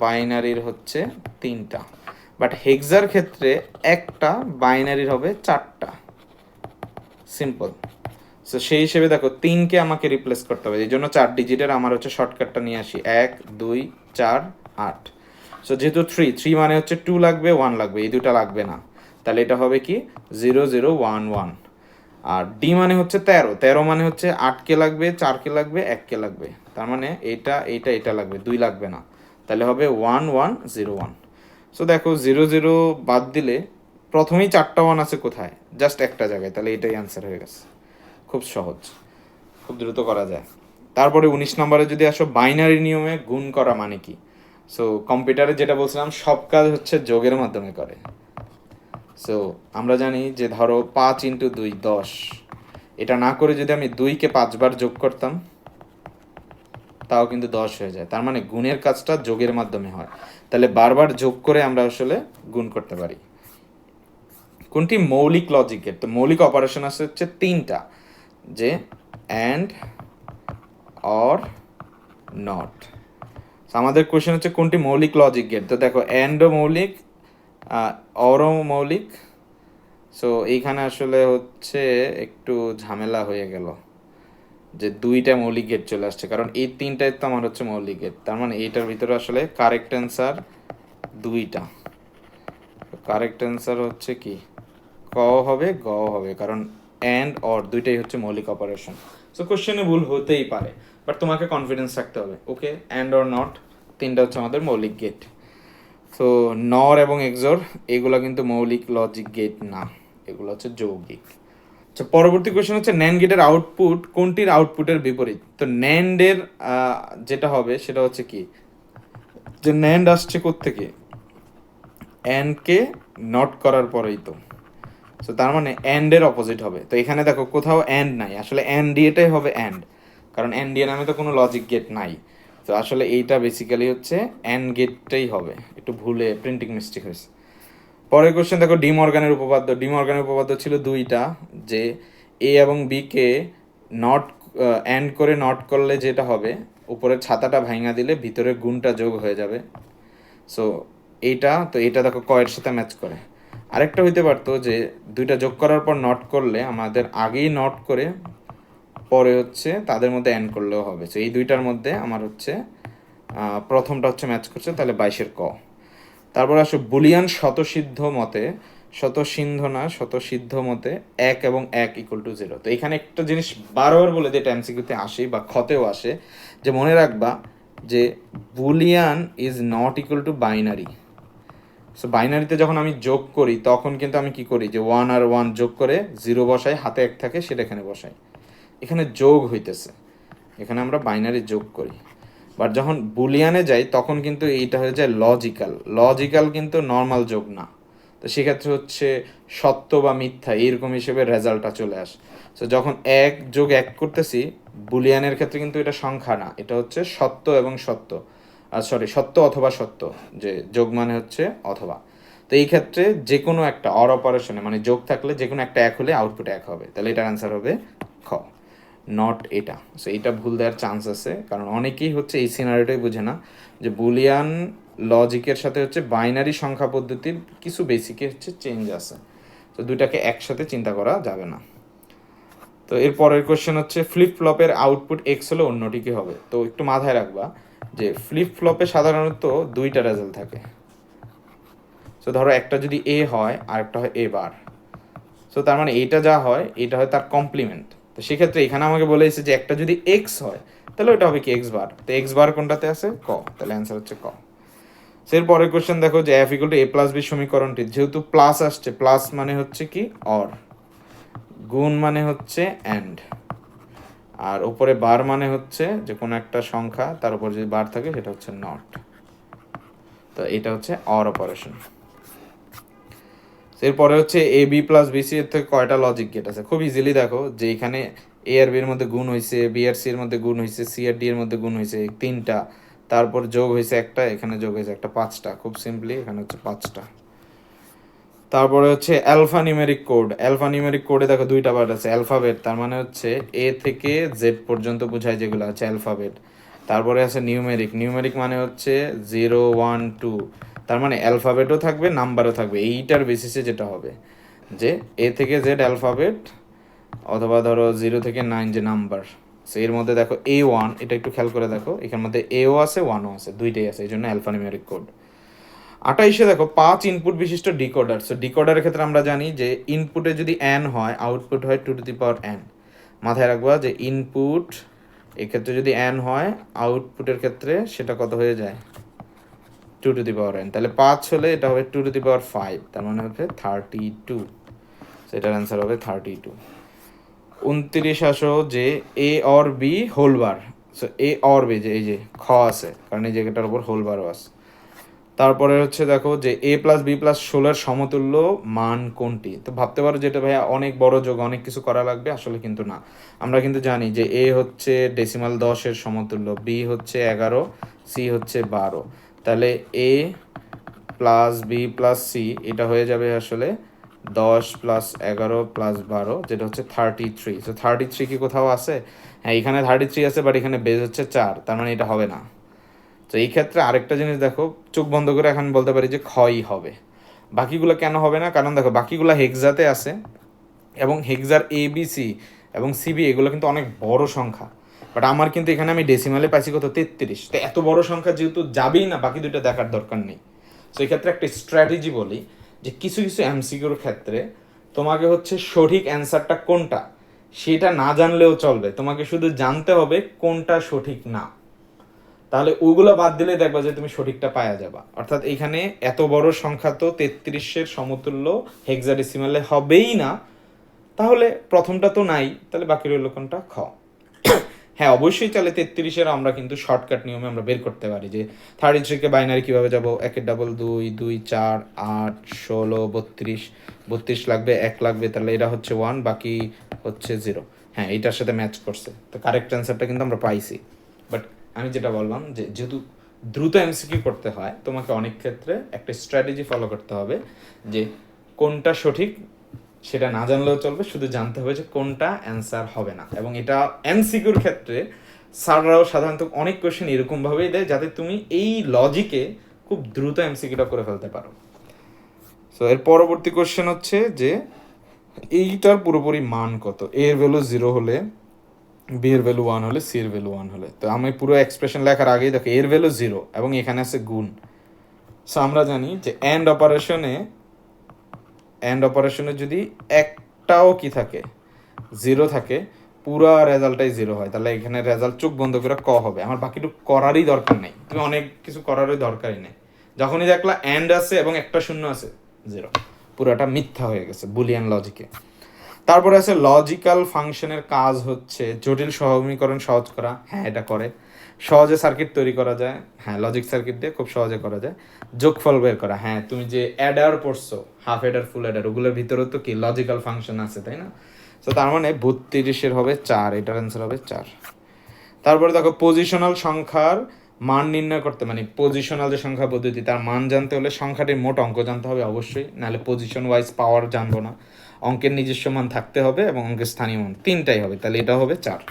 বাইনারির হচ্ছে 3টা, বাট হেক্সার ক্ষেত্রে একটা বাইনারির হবে 4টা, সিম্পল। সো সেই হিসেবে দেখো 3কে আমাকে রিপ্লেস করতে হবে, এই জন্য 4 ডিজিটের আমার হচ্ছে শর্টকাটটা নিয়ে আসি 1 2 4 8। সো যেহেতু 3 মানে হচ্ছে 2 লাগবে 1 লাগবে, এই দুটা লাগবে না, তাহলে এটা হবে কি 0 0 1 1। আর ডি মানে হচ্ছে 13 মানে হচ্ছে 8কে লাগবে, 4কে লাগবে, 1কে লাগবে, তার মানে এটা লাগবে, 2 লাগবে না, তাহলে হবে 1 1 0 1। সো দেখো 0 0 বাদ দিলে প্রথমেই 4টা 1 আছে কোথায়, জাস্ট একটা জায়গায়, তাহলে এটাই অ্যান্সার হয়ে গেছে। খুব সহজ, খুব দ্রুত করা যায়। তারপরে 19 নম্বরে যদি আসো বাইনারি নিয়মে গুণ করা মানে কি। সো কম্পিউটারে যেটা বলছিলাম সব কাজ হচ্ছে যোগের মাধ্যমে করে। সো আমরা জানি যে ধরো 5 × 2 10, এটা না করে যদি আমি 2কে 5বার যোগ করতাম তাও কিন্তু 10 হয়ে যায়, তার মানে গুণের কাজটা যোগের মাধ্যমে হয়, তাহলে বারবার যোগ করে আমরা আসলে গুণ করতে পারি। কোনটি মৌলিক লজিকের, তো মৌলিক অপারেশন আছে হচ্ছে 3টা, যে অ্যান্ড অর নট। আমাদের কোশ্চেন হচ্ছে কোনটি মৌলিক লজিক গেট। তো দেখো অ্যান্ডও মৌলিক, অরও মৌলিক। সো এইখানে আসলে হচ্ছে একটু ঝামেলা হয়ে গেল, যে দুইটা মৌলিক গেট চলে আসছে, কারণ এই তিনটাই তো আমার হচ্ছে মৌলিক গেট, তার মানে এইটার ভিতরে আসলে কারেক্ট অ্যান্সার দুইটা। কারেক্ট অ্যান্সার হচ্ছে কি ক হবে, গ হবে, কারণ অ্যান্ড অর দুইটাই হচ্ছে মৌলিক অপারেশন। সো কোশ্চেনে ভুল হতেই পারে, বাট তোমাকে কনফিডেন্স রাখতে হবে। ওকে, অ্যান্ড অর নট তিনটা হচ্ছে আমাদের মৌলিক গেট। সো নর এবং এক্সর এগুলো কিন্তু মৌলিক লজিক গেট না, এগুলো হচ্ছে যৌগিক। আচ্ছা, পরবর্তী কোশ্চেন হচ্ছে ন্যান্ড গেটের আউটপুট কোনটির আউটপুটের বিপরীত? তো ন্যান্ডের যেটা হবে সেটা হচ্ছে কি, যে ন্যান্ড আসছে কোত্থেকে, অ্যান্ডকে নট করার পরেই তো। সো তার মানে অ্যান্ডের অপোজিট হবে। তো এখানে দেখো কোথাও অ্যান্ড নাই, আসলে অ্যান্ড দিয়েটাই হবে অ্যান্ড, কারণ অ্যান্ড দিয়ে নামে তো কোনো লজিক গেট নাই। তো আসলে এইটা বেসিক্যালি হচ্ছে অ্যান্ড গেটটাই হবে, একটু ভুলে প্রিন্টিং মিস্টেক হয়েছে। পরের কোশ্চেন দেখো ডি মর্গানের উপপাদ্য। ডি মর্গানের উপপাদ্য ছিল দুইটা, যে এ এবং বি কে নট অ্যান্ড করে নট করলে যেটা হবে, উপরের ছাতাটা ভাঙা দিলে ভিতরের গুণটা যোগ হয়ে যাবে। সো এইটা তো এইটা দেখো কয়ের সাথে ম্যাচ করে। আরেকটা হইতে পারতো যে দুইটা যোগ করার পর নট করলে আমাদের আগেই নট করে পরে হচ্ছে তাদের মধ্যে অ্যান্ড করলেও হবে। সো এই দুইটার মধ্যে আমার হচ্ছে প্রথমটা হচ্ছে ম্যাচ করছে, তাহলে 22-এর ক। তারপর আসো বুলিয়ান শতসিদ্ধ মতে, শতসিন্ধ না শতসিদ্ধ মতে 1 এবং 1 ইকুয়াল টু 0। তো এখানে একটা জিনিস বারবার বলে যেটা এমসিকিউতে আসে বা খতেও আসে, যে মনে রাখবা যে Boolean is not equal to binary. So বাইনারিতে যখন আমি যোগ করি তখন কিন্তু আমি কি করি, যে 1 আর 1 যোগ করে 0 বসাই, হাতে 1 থাকে সেটা এখানে বসাই, এখানে যোগ হইতেছে, এখানে আমরা বাইনারি যোগ করি। বাট যখন বুলিয়ানে যাই তখন কিন্তু এইটা হয়ে যায় লজিক্যাল, লজিক্যাল কিন্তু নর্মাল যোগ না। তো সেক্ষেত্রে হচ্ছে সত্য বা মিথ্যা এরকম হিসেবে রেজাল্টটা চলে আসে। তো যখন 1 যোগ 1 করতেছি, বুলিয়ানের ক্ষেত্রে কিন্তু এটা সংখ্যা না, এটা হচ্ছে সত্য এবং সত্য, সত্য অথবা সত্য, যে যোগ মানে হচ্ছে অথবা। তো এই ক্ষেত্রে যে কোনো একটা অর অপারেশনে মানে যোগ থাকলে যে কোনো একটা 1 হলে আউটপুট 1 হবে, তাহলে এটার অ্যান্সার হবে খ, নট এটা। সো এইটা ভুল দেওয়ার চান্স আছে, কারণ অনেকেই হচ্ছে এই সিনারিওটাই বুঝে না যে বুলিয়ান লজিকের সাথে হচ্ছে বাইনারি সংখ্যা পদ্ধতির কিছু বেসিকে হচ্ছে চেঞ্জ আছে। তো দুইটাকে একসাথে চিন্তা করা যাবে না। তো এর পরের কোশ্চেন হচ্ছে ফ্লিপ ফ্লপের আউটপুট এক্স হলে অন্যটি কি হবে? তো একটু মাথায় রাখবা যে ফ্লিপ ফ্লপে সাধারণত দুইটা রেজাল্ট থাকে। সো ধরো একটা যদি এ হয় আর একটা হয় এ বার, সো তার মানে এইটা যা হয় এটা হয় তার কমপ্লিমেন্ট। তো সেক্ষেত্রে এখানে আমাকে বলেছে যে একটা যদি এক্স হয় তাহলে ওটা হবে কি এক্স বার। তো এক্স বার কোনটাতে আছে? ক, তাহলে অ্যান্সার হচ্ছে ক। এর পরের কোশ্চেন দেখো যে F equal to A plus B সমীকরণটি, যেহেতু প্লাস আসছে, প্লাস মানে হচ্ছে কি অর, গুণ মানে হচ্ছে অ্যান্ড, আর উপরে বার মানে হচ্ছে যে কোনো একটা সংখ্যা তার উপর যদি বার থাকে সেটা হচ্ছে নট। তো এটা হচ্ছে অর অপারেশন। এরপরে হচ্ছে এ বি প্লাস বিসি এর থেকে কয়টা লজিক গেট আছে? খুব ইজিলি দেখো যে এখানে এ আর বি এর মধ্যে গুণ হয়েছে, বি আর সি এর মধ্যে গুণ হয়েছে, সি আর ডি এর মধ্যে গুণ হয়েছে 3টা, তারপর যোগ হয়েছে একটা, এখানে যোগ হয়েছে একটা, 5টা। খুব সিম্পলি এখানে হচ্ছে 5টা। তারপরে হচ্ছে alpha numeric code. Alpha numeric কোডে দেখো দুইটা পার্ট আছে, অ্যালফাবেট তার মানে হচ্ছে এ থেকে জেড পর্যন্ত বোঝায় যেগুলো আছে অ্যালফাবেট। তারপরে আছে নিউমেরিক, নিউমেরিক মানে হচ্ছে 0 1 2, তার মানে অ্যালফাবেটও থাকবে নাম্বারও থাকবে। এইটার বেসিসে যেটা হবে যে এ থেকে জেড অ্যালফাবেট, অথবা ধরো 0 থেকে 9 যে নাম্বার। সো এর মধ্যে দেখো A1, এটা একটু খেয়াল করে দেখো, এখানের মধ্যে এও আছে 1ও আছে, দুইটাই আছে, এই জন্য অ্যালফা নিউমেরিক কোড। 28-এ দেখো 5 ইনপুট বিশিষ্ট ডিকোডার। সো ডিকোডারের ক্ষেত্রে আমরা জানি যে ইনপুটে যদি n হয় আউটপুট হয় 2n। মাথায় রাখবা যে ইনপুট এক্ষেত্রে যদি n হয় আউটপুটের ক্ষেত্রে সেটা কত হয়ে যায়? 2n। তাহলে 5 হলে এটা হবে 2^5, তার মানে হবে 32। সেটার অ্যান্সার হবে 32। 29 আসো যে A or B whole bar. So A or B, যে এই যে খ আছে কারণ এই জায়গাটার উপর হোল বারও আছে। তারপরে হচ্ছে দেখো যে এ প্লাস বি প্লাস 16-এর সমতুল্য মান কোনটি? তো ভাবতে পারো যেটা ভাইয়া অনেক বড় যোগ, অনেক কিছু করা লাগবে, আসলে কিন্তু না। আমরা কিন্তু জানি যে এ হচ্ছে ডেসিমাল 10-এর সমতুল্য, বি হচ্ছে 11, সি হচ্ছে 12। তাহলে এ প্লাস বি প্লাস সি এটা হয়ে যাবে আসলে 10 প্লাস 11 প্লাস 12, যেটা হচ্ছে 33। তো 33 কি কোথাও আছে? হ্যাঁ, এখানে 33 আছে, বাট এখানে বেজ হচ্ছে 4, তার মানে এটা হবে না। তো এই ক্ষেত্রে আরেকটা জিনিস দেখো, চোখ বন্ধ করে এখন বলতে পারি যে ক্ষয়ই হবে। বাকিগুলো কেন হবে না? কারণ দেখো বাকিগুলো হেক্সাতে আছে এবং হেক্সার এবিসি এবং সিবি এগুলো কিন্তু অনেক বড় সংখ্যা, বাট আমার কিন্তু এখানে আমি ডেসিমালে পাইছি কত 33। তো এত বড় সংখ্যা যেহেতু যাবেই না, বাকি দুটো দেখার দরকার নেই। সো এই ক্ষেত্রে একটা স্ট্র্যাটেজি বলি যে কিছু কিছু এমসিকিউর ক্ষেত্রে তোমাকে হচ্ছে সঠিক অ্যান্সারটা কোনটা সেটা না জানলেও চলবে, তোমাকে শুধু জানতে হবে কোনটা সঠিক না, তাহলে ওগুলো বাদ দিলে দেখবা যে তুমি সঠিকটা পাওয়া যাবা। অর্থাৎ এখানে এত বড় সংখ্যা তো 33-এর সমতুল্য হেক্সাডেসিমালে হবেই না, তাহলে প্রথমটা তো নাই, তাহলে বাকি রইল কোনটা? খ। হ্যাঁ অবশ্যই চাইলে 33-এর আমরা কিন্তু শর্টকাট নিয়মে আমরা বের করতে পারি যে 33-কে বাইনারি কীভাবে যাব, 1-এর ডাবল 2, 2 4 8 16 32, 32 লাগবে, 1 লাগবে, তাহলে এটা হচ্ছে 1, বাকি হচ্ছে 0। হ্যাঁ এইটার সাথে ম্যাচ করছে, তো কারেক্ট অ্যান্সারটা কিন্তু আমরা পাইছি। বাট আমি যেটা বললাম যে যেহেতু দ্রুত এমসিকিউ করতে হয়, তোমাকে অনেক ক্ষেত্রে একটা স্ট্র্যাটেজি ফলো করতে হবে যে কোনটা সঠিক সেটা না জানলেও চলবে, শুধু জানতে হবে যে কোনটা অ্যান্সার হবে না। এবং এটা এমসিকিউর ক্ষেত্রে স্যাররাও সাধারণত অনেক কোয়েশ্চেন এরকমভাবেই দেয় যাতে তুমি এই লজিকে খুব দ্রুত এমসিকিউটা করে ফেলতে পারো। সো এর পরবর্তী কোয়েশ্চেন হচ্ছে যে এইটার পুরোপুরি মান কত, এ এর ভ্যালু 0 হলে, বি এর ভ্যালু 1 হলে, সি এর ভ্যালু 1 হলে। তো আমি পুরো এক্সপ্রেশন লেখার আগেই দেখো এর ভ্যালু 0 এবং এখানে আছে গুণ। সো আমরা জানি যে অ্যান্ড অপারেশনে যদি একটাও কি থাকে 0 থাকে, পুরো রেজাল্টটাই 0 হয়, তাহলে এখানে রেজাল্ট চোখ বন্ধ করে ক হবে। আমার বাকিটুকু করারই দরকার নেই, তুমি অনেক কিছু করারই দরকারই নেই। যখনই দেখলা অ্যান্ড আছে এবং একটা শূন্য আছে, 0, পুরোটা মিথ্যা হয়ে গেছে বুলিয়ান লজিকে। তারপরে আছে লজিক্যাল ফাংশনের কাজ হচ্ছে জটিল সহমীকরণ সহজ করা। হ্যাঁ এটা করে। সহজে সার্কিট তৈরি করা যায়। হ্যাঁ লজিক সার্কিট দিয়ে খুব সহজে করা যায়। যোগফল বের করা। হ্যাঁ তুমি যে অ্যাডার পড়ছো, হাফ অ্যাডার ফুল অ্যাডার, ওগুলোর ভিতরে তো কি লজিক্যাল ফাংশন আছে, তাই না? তো তার মানে 32-এর হবে 4, এটার অ্যান্সার হবে 4। তারপরে দেখো পজিশনাল সংখ্যার মান নির্ণয় করতে, মানে পজিশনাল যে সংখ্যা পদ্ধতি, তার মান জানতে হলে সংখ্যাটির মোট অঙ্ক জানতে হবে অবশ্যই, নাহলে পজিশন ওয়াইজ পাওয়ার জানবো না। অঙ্কের নিজস্ব মান থাকতে হবে এবং অঙ্কের স্থানীয় মান, তিনটাই হবে, তাহলে এটা হবে 4।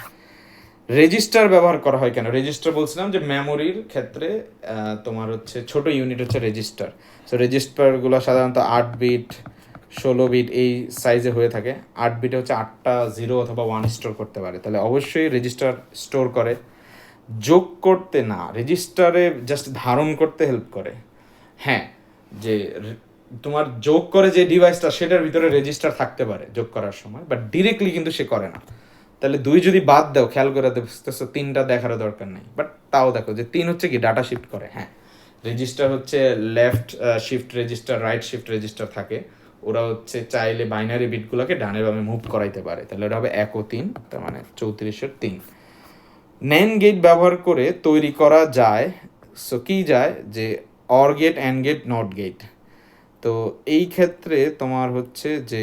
রেজিস্টার ব্যবহার করা হয় কেন? রেজিস্টার বলছিলাম যে মেমোরির ক্ষেত্রে তোমার হচ্ছে ছোট ইউনিট হচ্ছে রেজিস্টার। সো রেজিস্টারগুলো সাধারণত 8 বিট 16 বিট এই সাইজে হয়ে থাকে। 8 বিটে হচ্ছে 8টা 0 অথবা 1 স্টোর করতে পারে, তাহলে অবশ্যই রেজিস্টার স্টোর করে। যোগ করতে না, রেজিস্টারে জাস্ট ধারণ করতে হেল্প করে। হ্যাঁ যে তোমার যোগ করে যে ডিভাইসটা, সেটার ভিতরে রেজিস্টার থাকতে পারে যোগ করার সময়, বাট ডিরেক্টলি কিন্তু সে করে না। তাহলে 2 যদি বাদ দাও, খেয়াল করে দেখতেছো 3টা দেখারও দরকার নেই, বাট তাও দেখো যে 3 হচ্ছে কি ডাটা শিফট করে। হ্যাঁ রেজিস্টার হচ্ছে left shift register, right shift register থাকে, ওরা হচ্ছে চাইলে বাইনারি বিটগুলোকে ডানে বামে মুভ করাইতে পারে, তাহলে ওটা হবে 1 ও 3, তার মানে 34-এর 3। ন্যান্ড গেট ব্যবহার করে তৈরি করা যায়, সো কি যায় যে or gate, and gate, not gate. তো এই ক্ষেত্রে তোমার হচ্ছে যে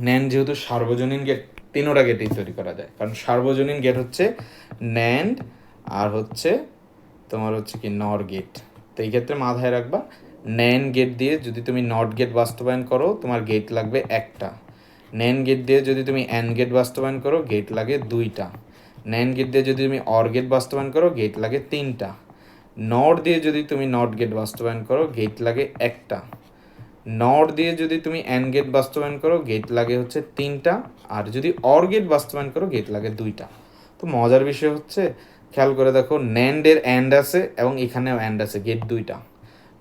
ন্যান্ড যেহেতু সার্বজনীন গেট, তিনোটা গেটেই তৈরি করা যায়, কারণ সার্বজনীন গেট হচ্ছে ন্যান্ড আর হচ্ছে তোমার হচ্ছে কি নর গেট। তো এই ক্ষেত্রে মাথায় রাখবা ন্যান্ড গেট দিয়ে যদি তুমি নট গেট বাস্তবায়ন করো, তোমার গেট লাগবে একটা। ন্যান্ড গেট দিয়ে যদি তুমি অ্যান্ড গেট বাস্তবায়ন করো, গেট লাগে 2টা। ন্যান্ড গেট দিয়ে যদি তুমি অর গেট বাস্তবায়ন করো, গেট লাগে 3টা। নট দিয়ে যদি তুমি নট গেট বাস্তবায়ন করো, গেট লাগে একটা। নট দিয়ে যদি তুমি অ্যান্ড গেট বাস্তবায়ন করো, গেট লাগে হচ্ছে 3টা। আর যদি অর গেট বাস্তবায়ন করো, গেট লাগে 2টা। তো মজার বিষয় হচ্ছে খেয়াল করে দেখো, ন্যান্ডের অ্যান্ড আছে এবং এখানেও অ্যান্ড আছে, গেট 2টা।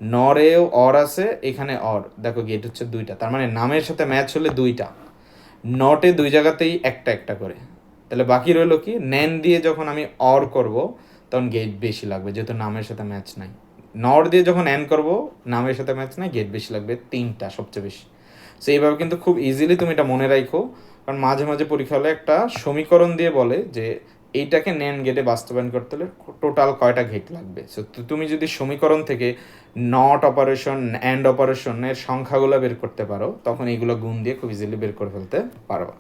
নরেও অর আছে, এখানে অর, দেখো গেট হচ্ছে 2টা, তার মানে নামের সাথে ম্যাচ হলে 2টা। নটে 2 জায়গাতেই একটা একটা করে, তাহলে বাকি রইলো কি, ন্যান্ড দিয়ে যখন আমি অর করব তখন গেট বেশি লাগবে, যেহেতু নামের সাথে ম্যাচ নাই। নট দিয়ে যখন অ্যান্ড করব, নামের সাথে ম্যাচ নাই, গেট বেশি লাগবে, 3টা সবচেয়ে বেশি। সো এইভাবে কিন্তু খুব ইজিলি তুমি এটা মনে রাখো, কারণ মাঝে মাঝে পরীক্ষা হলে একটা সমীকরণ দিয়ে বলে যে এইটাকে ন্যান্ড গেটে বাস্তবায়ন করতে হলে টোটাল কয়টা গেট লাগবে। সো তুমি যদি সমীকরণ থেকে নট অপারেশন, অ্যান্ড অপারেশনের সংখ্যাগুলো বের করতে পারো, তখন এইগুলো গুণ দিয়ে খুব ইজিলি বের করে ফেলতে পারবা।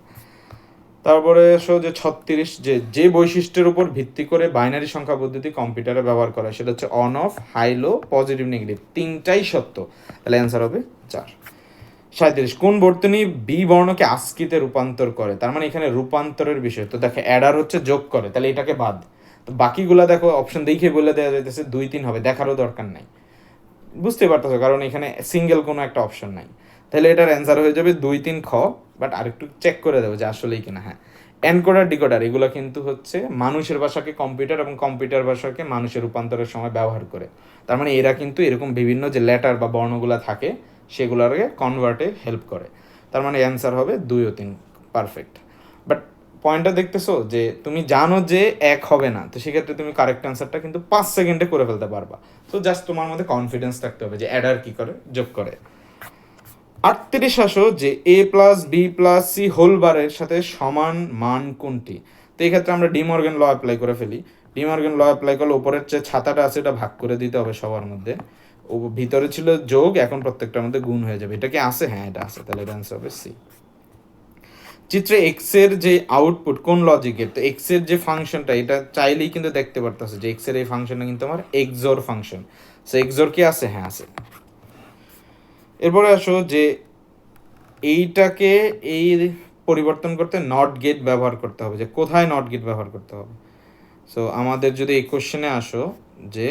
তারপরে এসো যে 36, যে বৈশিষ্ট্যের উপর ভিত্তি করে বাইনারি সংখ্যা পদ্ধতি কম্পিউটারে ব্যবহার করা হয়, সেটা হচ্ছে on off, high low, positive negative, তিনটাই সত্য, তাহলে অ্যান্সার হবে 4। 37, কোন বর্তনী বি বর্ণকে আস্কিতে রূপান্তর করে? তার মানে এখানে রূপান্তরের বিষয়। তো দেখো অ্যাডার হচ্ছে যোগ করে, তাহলে এটাকে বাদ। তো বাকিগুলা দেখো অপশন দেখে বলে দেওয়া যাইতেছে 2, 3 হবে, দেখারও দরকার নাই, বুঝতে পারতেছো, কারণ এখানে সিঙ্গেল কোনো একটা অপশন নাই। তাহলে এটার অ্যান্সার হয়ে যাবে 2, 3 খ। বাট আরেকটু চেক করে দেবো যে আসলেই কিনা। হ্যাঁ, এনকোডার ডিকোডার এগুলো কিন্তু হচ্ছে মানুষের ভাষাকে কম্পিউটার এবং কম্পিউটার ভাষাকে মানুষের রূপান্তরের সময় ব্যবহার করে। তার মানে এরা কিন্তু এরকম বিভিন্ন যে লেটার বা বর্ণগুলো থাকে সেগুলোকে কনভার্টে হেল্প করে। তার মানে অ্যান্সার হবে 2 ও 3, পারফেক্ট। বাট পয়েন্টটা দেখতেছো যে তুমি জানো যে 1 হবে না, তো সেক্ষেত্রে তুমি কারেক্ট অ্যান্সারটা কিন্তু 5 সেকেন্ডে করে ফেলতে পারবা। তো জাস্ট তোমার মধ্যে কনফিডেন্স থাকতে হবে যে অ্যাডার কি করে, যোগ করে। 38 আসো যে a plus B plus C whole বারের সাথে সমান মান কোনটি। তো এই ক্ষেত্রে আমরা ডিমর্গান ল অ্যাপ্লাই করে ফেলি। ডিমর্গান ল অ্যাপ্লাই করলে উপরের যে ছাতাটা আছে এটা ভাগ করে দিতে হবে সবার মধ্যে। ও ভিতরে ছিল যোগ, এখন প্রত্যেকটার মধ্যে গুণ হয়ে যাবে। এটা কি আছে? হ্যাঁ, এটা আছে। তাহলে এটা অ্যান্সার হবে সি। চিত্রে এক্স এর যে আউটপুট কোন লজিকের, তো এক্স এর যে ফাংশনটা এটা চাইলেই কিন্তু দেখতে পারতেছে যে এক্স এর এই ফাংশনটা কিন্তু আমার এক্সোর ফাংশন। সো এক্সোর কি আছে? হ্যাঁ, আছে। এরপরে আসো যে এইটাকে এই পরিবর্তন করতে নট গেট ব্যবহার করতে হবে, যে কোথায় নট গেট ব্যবহার করতে হবে। সো আমাদের যদি এই কোশ্চেনে আসো যে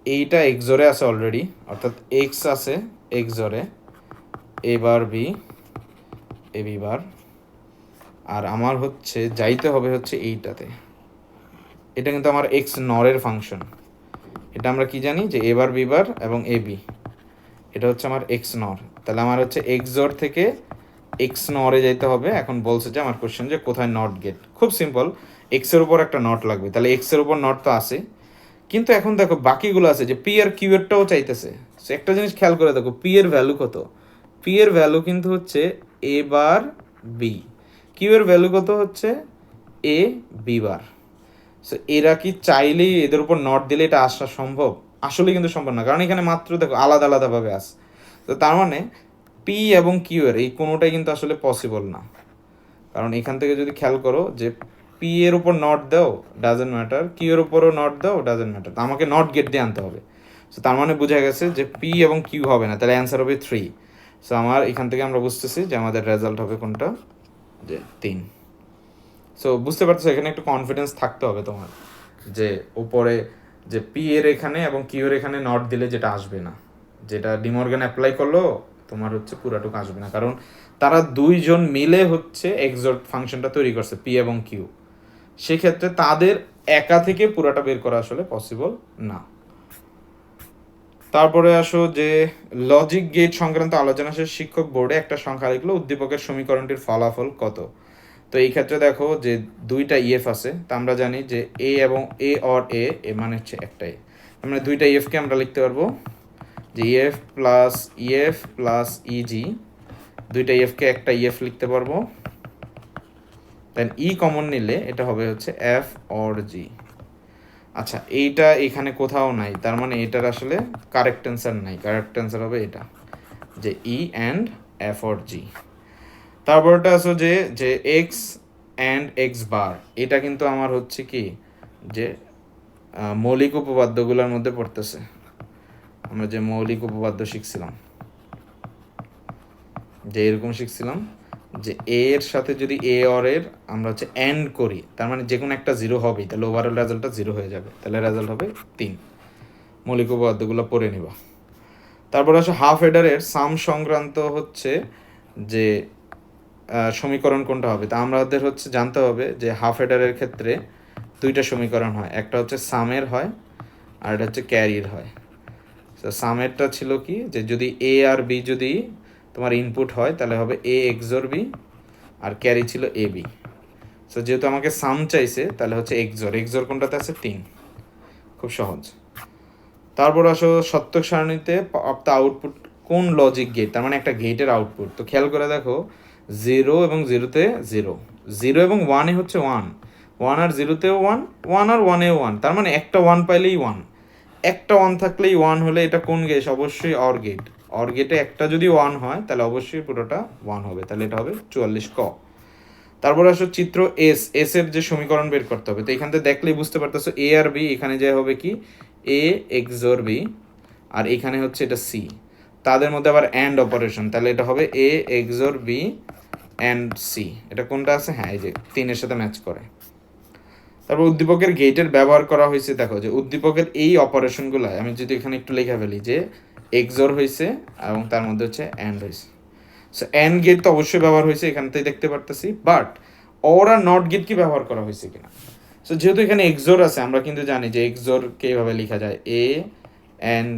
এইটা এক্সোরে আছে অলরেডি, অর্থাৎ এক্স আছে এক্সোরে, এ বার বি, এ বি বার, আর আমার হচ্ছে যাইতে হবে হচ্ছে এইটাতে। এটা কিন্তু আমার এক্স নরের ফাংশন। এটা আমরা কি জানি যে এ বার বি বার এবং এ বি, এটা হচ্ছে আমার এক্স নর। তাহলে আমার হচ্ছে এক্সোর থেকে এক্স নরে যাইতে হবে। এখন বলছে যে আমার কোশ্চেন যে কোথায় নট গেট, খুব সিম্পল, এক্স এর উপর একটা নট লাগবে, তাহলে এক্স এর উপর নট তো আছে। কিন্তু এখন দেখো বাকিগুলো আছে যে পি আর কিউ এরটাও চাইতেছে। সো একটা জিনিস খেয়াল করে দেখো, পি এর ভ্যালু কত? পি এর ভ্যালু কিন্তু হচ্ছে এ বার বি, কিউ এর ভ্যালু কত হচ্ছে এ বি বার। সো এরা কি চাইলেই এদের উপর নট দিলে এটা আসা সম্ভব? আসলে কিন্তু সম্ভব না, কারণ এখানে মাত্র দেখো আলাদা আলাদাভাবে আস। তো তার মানে পি এবং কিউ এর এই কোনোটাই কিন্তু আসলে পসিবল না। কারণ এখান থেকে যদি খেয়াল করো যে পি এর উপর নট দাও ডাজেন্ট ম্যাটার, কিউ এর উপরও নট দাও ডাজেন্ট ম্যাটার, তো আমাকে নট গেট দিয়ে আনতে হবে। সো তার মানে বোঝা গেছে যে পি এবং কিউ হবে না, তাহলে অ্যান্সার হবে 3। সো আমার এখান থেকে আমরা বুঝতেছি যে আমাদের রেজাল্ট হবে কোনটা, যে 3। সো বুঝতে পারছো এখানে একটু কনফিডেন্স থাকতে হবে তোমার, যে উপরে যে পি এর এখানে এবং কিউ এর এখানে নট দিলে যেটা আসবে না, যেটা ডিমর্গান অ্যাপ্লাই করলো তোমার হচ্ছে পুরাটুকু আসবে না, কারণ তারা দুইজন মিলে হচ্ছে এক্সোর ফাংশনটা তৈরি করছে পি এবং কিউ। সেক্ষেত্রে তাদের একা থেকে পুরাটা বের করা আসলে পসিবল না। তারপরে আসো যে লজিক গেট সংক্রান্ত আলোচনা শেষে শিক্ষক বোর্ডে একটা সংখ্যা লিখলো, উদ্দীপকের সমীকরণটির ফলাফল কত। তো এই ক্ষেত্রে দেখো যে দুইটা ইএফ আছে, তা আমরা জানি যে এ এবং এ অর এ মানে হচ্ছে একটাই, আমরা দুইটা ইএফকে আমরা লিখতে পারবো যে ইএফ প্লাস ইজি, দুইটা ইএফকে একটা ইএফ লিখতে পারবো। দেন ই কমন নিলে এটা হবে হচ্ছে এফ অর জি। আচ্ছা, এইটা এখানে কোথাও নাই, তার মানে এটার আসলে কারেক্ট অ্যান্সার নাই। কারেক্ট অ্যান্সার হবে এটা, যে ই অ্যান্ড এফ অর জি। তারপরটা আছে যে যে এক্স অ্যান্ড এক্স বার, এটা কিন্তু আমার হচ্ছে কি যে মৌলিক উপপাদ্যগুলোর মধ্যে পড়তেছে। আমরা যে মৌলিক উপপাদ্য শিখছিলাম, যে এরকম শিখছিলাম যে এ এর সাথে যদি এ অর এর আমরা হচ্ছে অ্যান্ড করি, তার মানে যে কোনো একটা জিরো হবেই, তাহলে ওভারঅল রেজাল্টটা জিরো হয়ে যাবে, তাহলে রেজাল্ট হবে 3। মৌলিক উপপাদ্যগুলো পড়ে নিবা। তারপর আসে হাফ এডারের সাম সংক্রান্ত হচ্ছে যে সমীকরণ কোনটা হবে। তা আমাদের হচ্ছে জানতে হবে যে হাফ এডারের ক্ষেত্রে দুইটা সমীকরণ হয়, একটা হচ্ছে সামের হয় আর এটা হচ্ছে ক্যারির হয়। তো সামেরটা ছিল কি, যে যদি এ আর বি যদি তোমার ইনপুট হয় তাহলে হবে এ এক্সোর বি, আর ক্যারি ছিল এ বি। সো যেহেতু আমাকে সাম চাইছে তাহলে হচ্ছে এক্সোর কোনটাতে আছে 3, খুব সহজ। তারপর আসো সত্যক সারণীতে প্রাপ্ত আউটপুট কোন লজিক গেট, তার মানে একটা গেটের আউটপুট। তো খেয়াল করে দেখো 0 এবং 0-তে 0, 0 এবং 1-এ হচ্ছে 1, 1 আর 0-তেও 1, 1 আর 1-এও 1, তার মানে একটা 1 পাইলেই 1, একটা 1 থাকলেই 1 হলে এটা কোন গেট, অবশ্যই অর গেট। অর গেটে একটা যদি 1 হয় তাহলে অবশ্যই পুরোটা 1 হবে, তাহলে এটা হবে 44 ক। তারপর আসো চিত্র এস এর যে সমীকরণ বের করতে হবে। তো এখান থেকে দেখলেই বুঝতে পারতেছো এ আর বি, এখানে যে হবে কি এ এক্সোর বি, আর এখানে হচ্ছে এটা সি, তাদের মধ্যে আবার অ্যান্ড অপারেশন, তাহলে এটা হবে এ এক্সোর বি অ্যান্ড সি। এটা কোনটা আছে? হ্যাঁ, এই যে 3-এর সাথে ম্যাচ করে। তারপর উদ্দীপকের গেটের ব্যবহার করা হয়েছে, দেখো যে উদ্দীপকের এই অপারেশনগুলো আমি যদি এখানে একটু লেখা ফেলি যে এক্সর হয়েছে এবং তার মধ্যে হচ্ছে অ্যান্ড হয়েছে। সো অ্যান্ড গেট তো অবশ্যই ব্যবহার হয়েছে, এখানতেই দেখতে পারতেছি, বাট অর আর নট গেট কি ব্যবহার করা হয়েছে কিনা। সো যেহেতু এখানে এক্সর আছে, আমরা কিন্তু জানি যে এক্সরকে এইভাবে লেখা যায় A and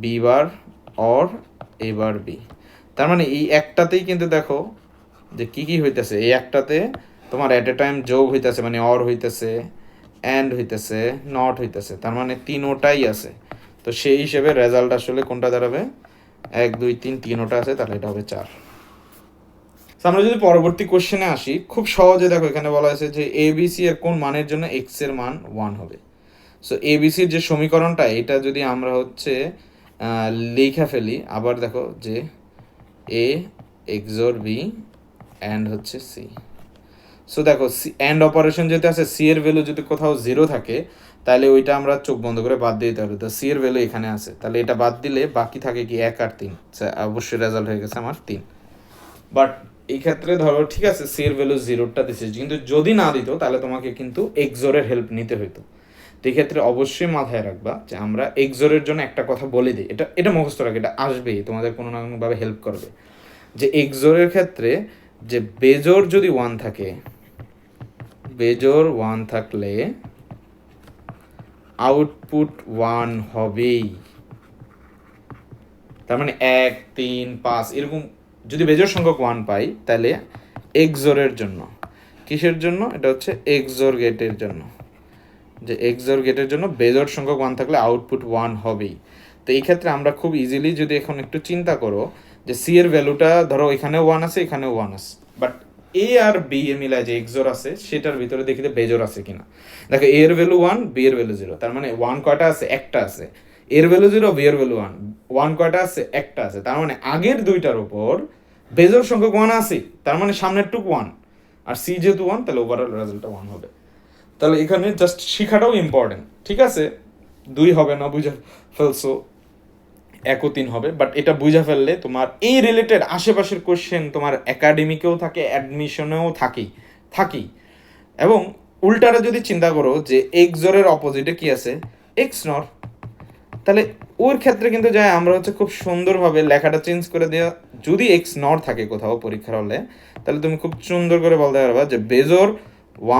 B bar or A bar B. তার মানে এই একটাতেই কিন্তু দেখো যে কি কি হইতেছে, এই একটাতে তোমার এট এ টাইম যোগ হইতেছে, মানে অর হইতেছে, অ্যান্ড হইতেছে, নট হইতেছে, তার মানে তিনোটাই আছে। তো সেই হিসেবে রেজাল্ট আসলে কোনটা দাঁড়াবে, 1 2 3 তিনোটা আছে, তাহলে এটা হবে 4। আমরা যদি পরবর্তী কোশ্চেনে আসি, খুব সহজে দেখো এখানে বলা হয়েছে যে এবিসি এর কোন মানের জন্য এক্স এর মান 1 হবে। সো এবিসির যে সমীকরণটা, এটা যদি আমরা হচ্ছে লেখা ফেলি, আবার দেখো যে এ এক্সর বি অ্যান্ড হচ্ছে সি। সো দেখো সি অ্যান্ড অপারেশন যেটা আছে, সি এর ভ্যালু যদি কোথাও 0 থাকে তাহলে ওইটা আমরা চোখ বন্ধ করে বাদ দিয়ে দিতে হবে। তো সি এর ভ্যালু এখানে আছে, তাহলে এটা বাদ দিলে বাকি থাকে কি 1 আর 3। অবশ্যই রেজাল্ট হয়ে গেছে আমার 3। বাট এই ক্ষেত্রে ধরো ঠিক আছে সি এর ভ্যালু 0টা দিছে, কিন্তু যদি না দিত তাহলে তোমাকে কিন্তু এক্সরের হেল্প নিতে হইতো। তো এই ক্ষেত্রে অবশ্যই মাথায় রাখবা যে আমরা এক্সরের জন্য একটা কথা বলে দিই, এটা এটা মুখস্থ রাখবে, এটা আসবেই, তোমাদের কোনো না কোনোভাবে হেল্প করবে। যে এক্সরের ক্ষেত্রে যে বেজোর যদি 1 থাকে, বেজোর 1 থাকলে আউটপুট 1 হবেই। তার মানে 1 3 5 এরকম যদি বেজোর সংখ্যক 1 পাই, তাহলে এক্সরের জন্য, কিসের জন্য, এটা হচ্ছে এক্সর গেটের জন্য, যে এক্সর গেটের জন্য বেজোর সংখ্যক 1 থাকলে আউটপুট 1 হবেই। তো এই ক্ষেত্রে আমরা খুব ইজিলি যদি এখন একটু চিন্তা করো যে সি এর ভ্যালুটা ধরো এখানেও 1 আছে, এখানেও 1 আছে, but A R B A মিলায় যে এক্সর আছে সেটার ভিতরে দেখি বেজোর আছে কিনা। দেখো এ এর ভ্যালু 1, বি এর ভ্যালু 0, তার মানে 1 কয়টা আছে, একটা আছে। এর ভ্যালু 0, বি এর ভ্যালু 1, 1 কয়টা আছে, একটা আছে। তার মানে আগের দুইটার উপর বেজোর সংখ্যক 1 আছে, তার মানে সামনের টুক 1, আর সি যেহেতু 1 তাহলে ওভারঅল রেজাল্টটা 1 হবে। তাহলে এখানে জাস্ট শিখাটাও ইম্পর্টেন্ট, ঠিক আছে 2 হবে না বুঝে ফেলছো, 1 ও 3 হবে, বাট এটা বুঝে ফেললে তোমার এই রিলেটেড আশেপাশের কোশ্চেন তোমার একাডেমিকেও থাকে, অ্যাডমিশনেও থাকি। এবং উল্টাটা যদি চিন্তা করো যে এক্সরের অপোজিটে কি আছে, এক্স নর, তাহলে ওর ক্ষেত্রে কিন্তু যায় আমরা হচ্ছে খুব সুন্দরভাবে লেখাটা চেঞ্জ করে দেওয়া, যদি এক্স নর থাকে কোথাও পরীক্ষার হলে, তাহলে তুমি খুব সুন্দর করে বলতে পারবা যে বেজোর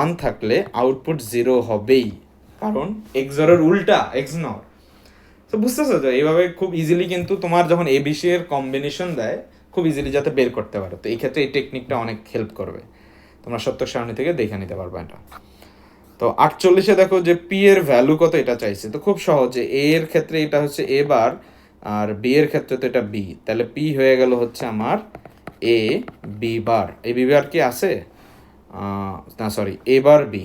1 থাকলে আউটপুট 0 হবেই, কারণ এক্সরের উল্টা এক্স নর। তো বুঝতেছো তো, এইভাবে খুব ইজিলি কিন্তু তোমার যখন এবিসি এর কম্বিনেশন দেয় খুব ইজিলি যাতে বের করতে পারো। তো এই ক্ষেত্রে এই টেকনিকটা অনেক হেল্প করবে, তোমরা সত্য সারণী থেকে দেখে নিতে পারবে এটা। তো 48-এ দেখো যে পি এর ভ্যালু কত এটা চাইছে, তো খুব সহজে এ এর ক্ষেত্রে এটা হচ্ছে এ বার, আর বি এর ক্ষেত্রে তো এটা বি, তাহলে পি হয়ে গেল হচ্ছে আমার A B bar. A B বার কি আছে, না সরি এ বার বি,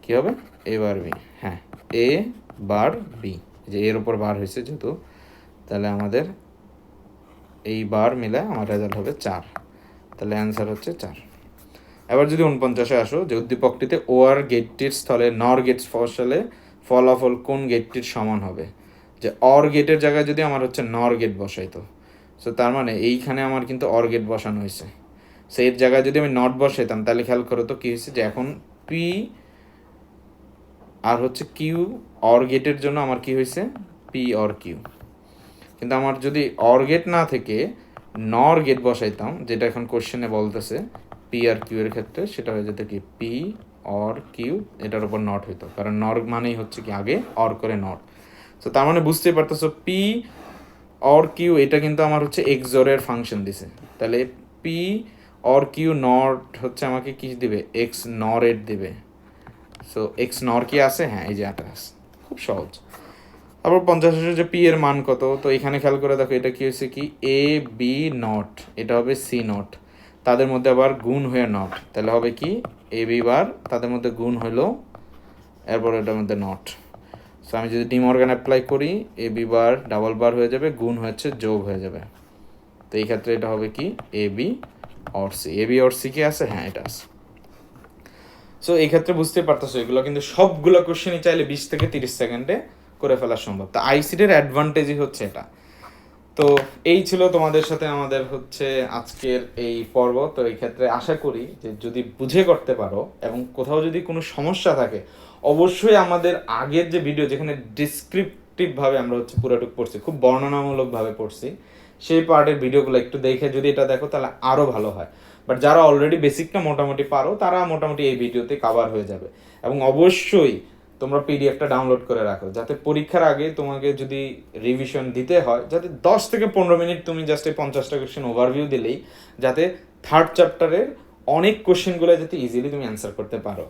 কি হবে এ বার বি, হ্যাঁ এ বার বি, যে এর উপর বার হয়েছে যেহেতু, তাহলে আমাদের এই বার মিলে আমার রেজাল্ট হবে 4, তাহলে অ্যান্সার হচ্ছে 4। এবার যদি 49-এ আসো, যে উদ্দীপকটিতে ও আর গেটটির স্থলে নর গেট বসালে ফলাফল কোন গেটটির সমান হবে। যে অর গেটের জায়গায় যদি আমার হচ্ছে নর গেট বসাইতো, সো তার মানে এইখানে আমার কিন্তু অর গেট বসানো হয়েছে, সো এর জায়গায় যদি আমি নট বসাইতাম তাহলে খেয়াল করো তো কী হয়েছে, যে এখন পি আর হচ্ছে কিউ অর গেটের জন্য আমার কি হয়েছে, পি অর কিউ। কিন্তু আমার যদি অর গেট না থেকে নর গেট বসাইতাম, যেটা এখন কোশ্চেনে বলতেছে পি আর কিউ এর ক্ষেত্রে, সেটা হয়ে যেত কি পি অর কিউ, এটার উপর নট হইতো, কারণ নর মানেই হচ্ছে কি আগে অর করে নট। তো তার মানে বুঝতেই পারতেছো পি অর কিউ এটা কিন্তু আমার হচ্ছে এক্সরের ফাংশন দিছে, তাহলে পি অর কিউ নট হচ্ছে আমাকে কি দিবে, এক্স নর এর দিবে। সো এক্স নর কি আছে, হ্যাঁ এই যে এটা আছে, খুব সহজ। তারপর 50 যে পি এর মান কত, তো এখানে খেয়াল করে দেখো এটা কি হয়েছে কি এ বি নট, এটা হবে সি নট, তাদের মধ্যে আবার গুণ হয়ে নট, তাহলে হবে কি এ বি বার, তাদের মধ্যে গুণ হলো, এরপর এটার মধ্যে নট। সো আমি যদি ডিমর্গান অ্যাপ্লাই করি, এ বি বার ডাবল বার হয়ে যাবে, গুণ হচ্ছে যোগ হয়ে যাবে, তো এই ক্ষেত্রে এটা হবে কি A B or C. A B or C কি আছে, হ্যাঁ এটা আছে। সো এই ক্ষেত্রে বুঝতে পারতেছো এগুলো কিন্তু সবগুলো কোশ্চেনই চাইলে 20 থেকে 30 সেকেন্ডে করে ফেলা সম্ভব। তো আইসিটির অ্যাডভান্টেজই হচ্ছে এটা। তো এই ছিল তোমাদের সাথে আমাদের হচ্ছে আজকের এই পর্ব। তো এই ক্ষেত্রে আশা করি যে যদি বুঝে করতে পারো এবং কোথাও যদি কোনো সমস্যা থাকে, অবশ্যই আমাদের আগের যে ভিডিও যেখানে ডিসক্রিপটিভভাবে আমরা হচ্ছে পুরোটুক পড়ছি, খুব বর্ণনামূলকভাবে পড়ছি, সেই পার্টের ভিডিওগুলো একটু দেখে যদি এটা দেখো তাহলে আরও ভালো হয়। বাট যারা অলরেডি বেসিকটা মোটামুটি পারো তারা মোটামুটি এই ভিডিওতে কাভার হয়ে যাবে। এবং অবশ্যই তোমরা পিডিএফটা ডাউনলোড করে রাখো, যাতে পরীক্ষার আগে তোমাকে যদি রিভিশন দিতে হয়, যাতে 10 থেকে 15 মিনিট তুমি জাস্ট এই 50টা কোয়েশ্চেন ওভারভিউ দিলেই যাতে থার্ড চ্যাপ্টারের অনেক কোয়েশ্চেনগুলো যাতে ইজিলি তুমি অ্যান্সার করতে পারো।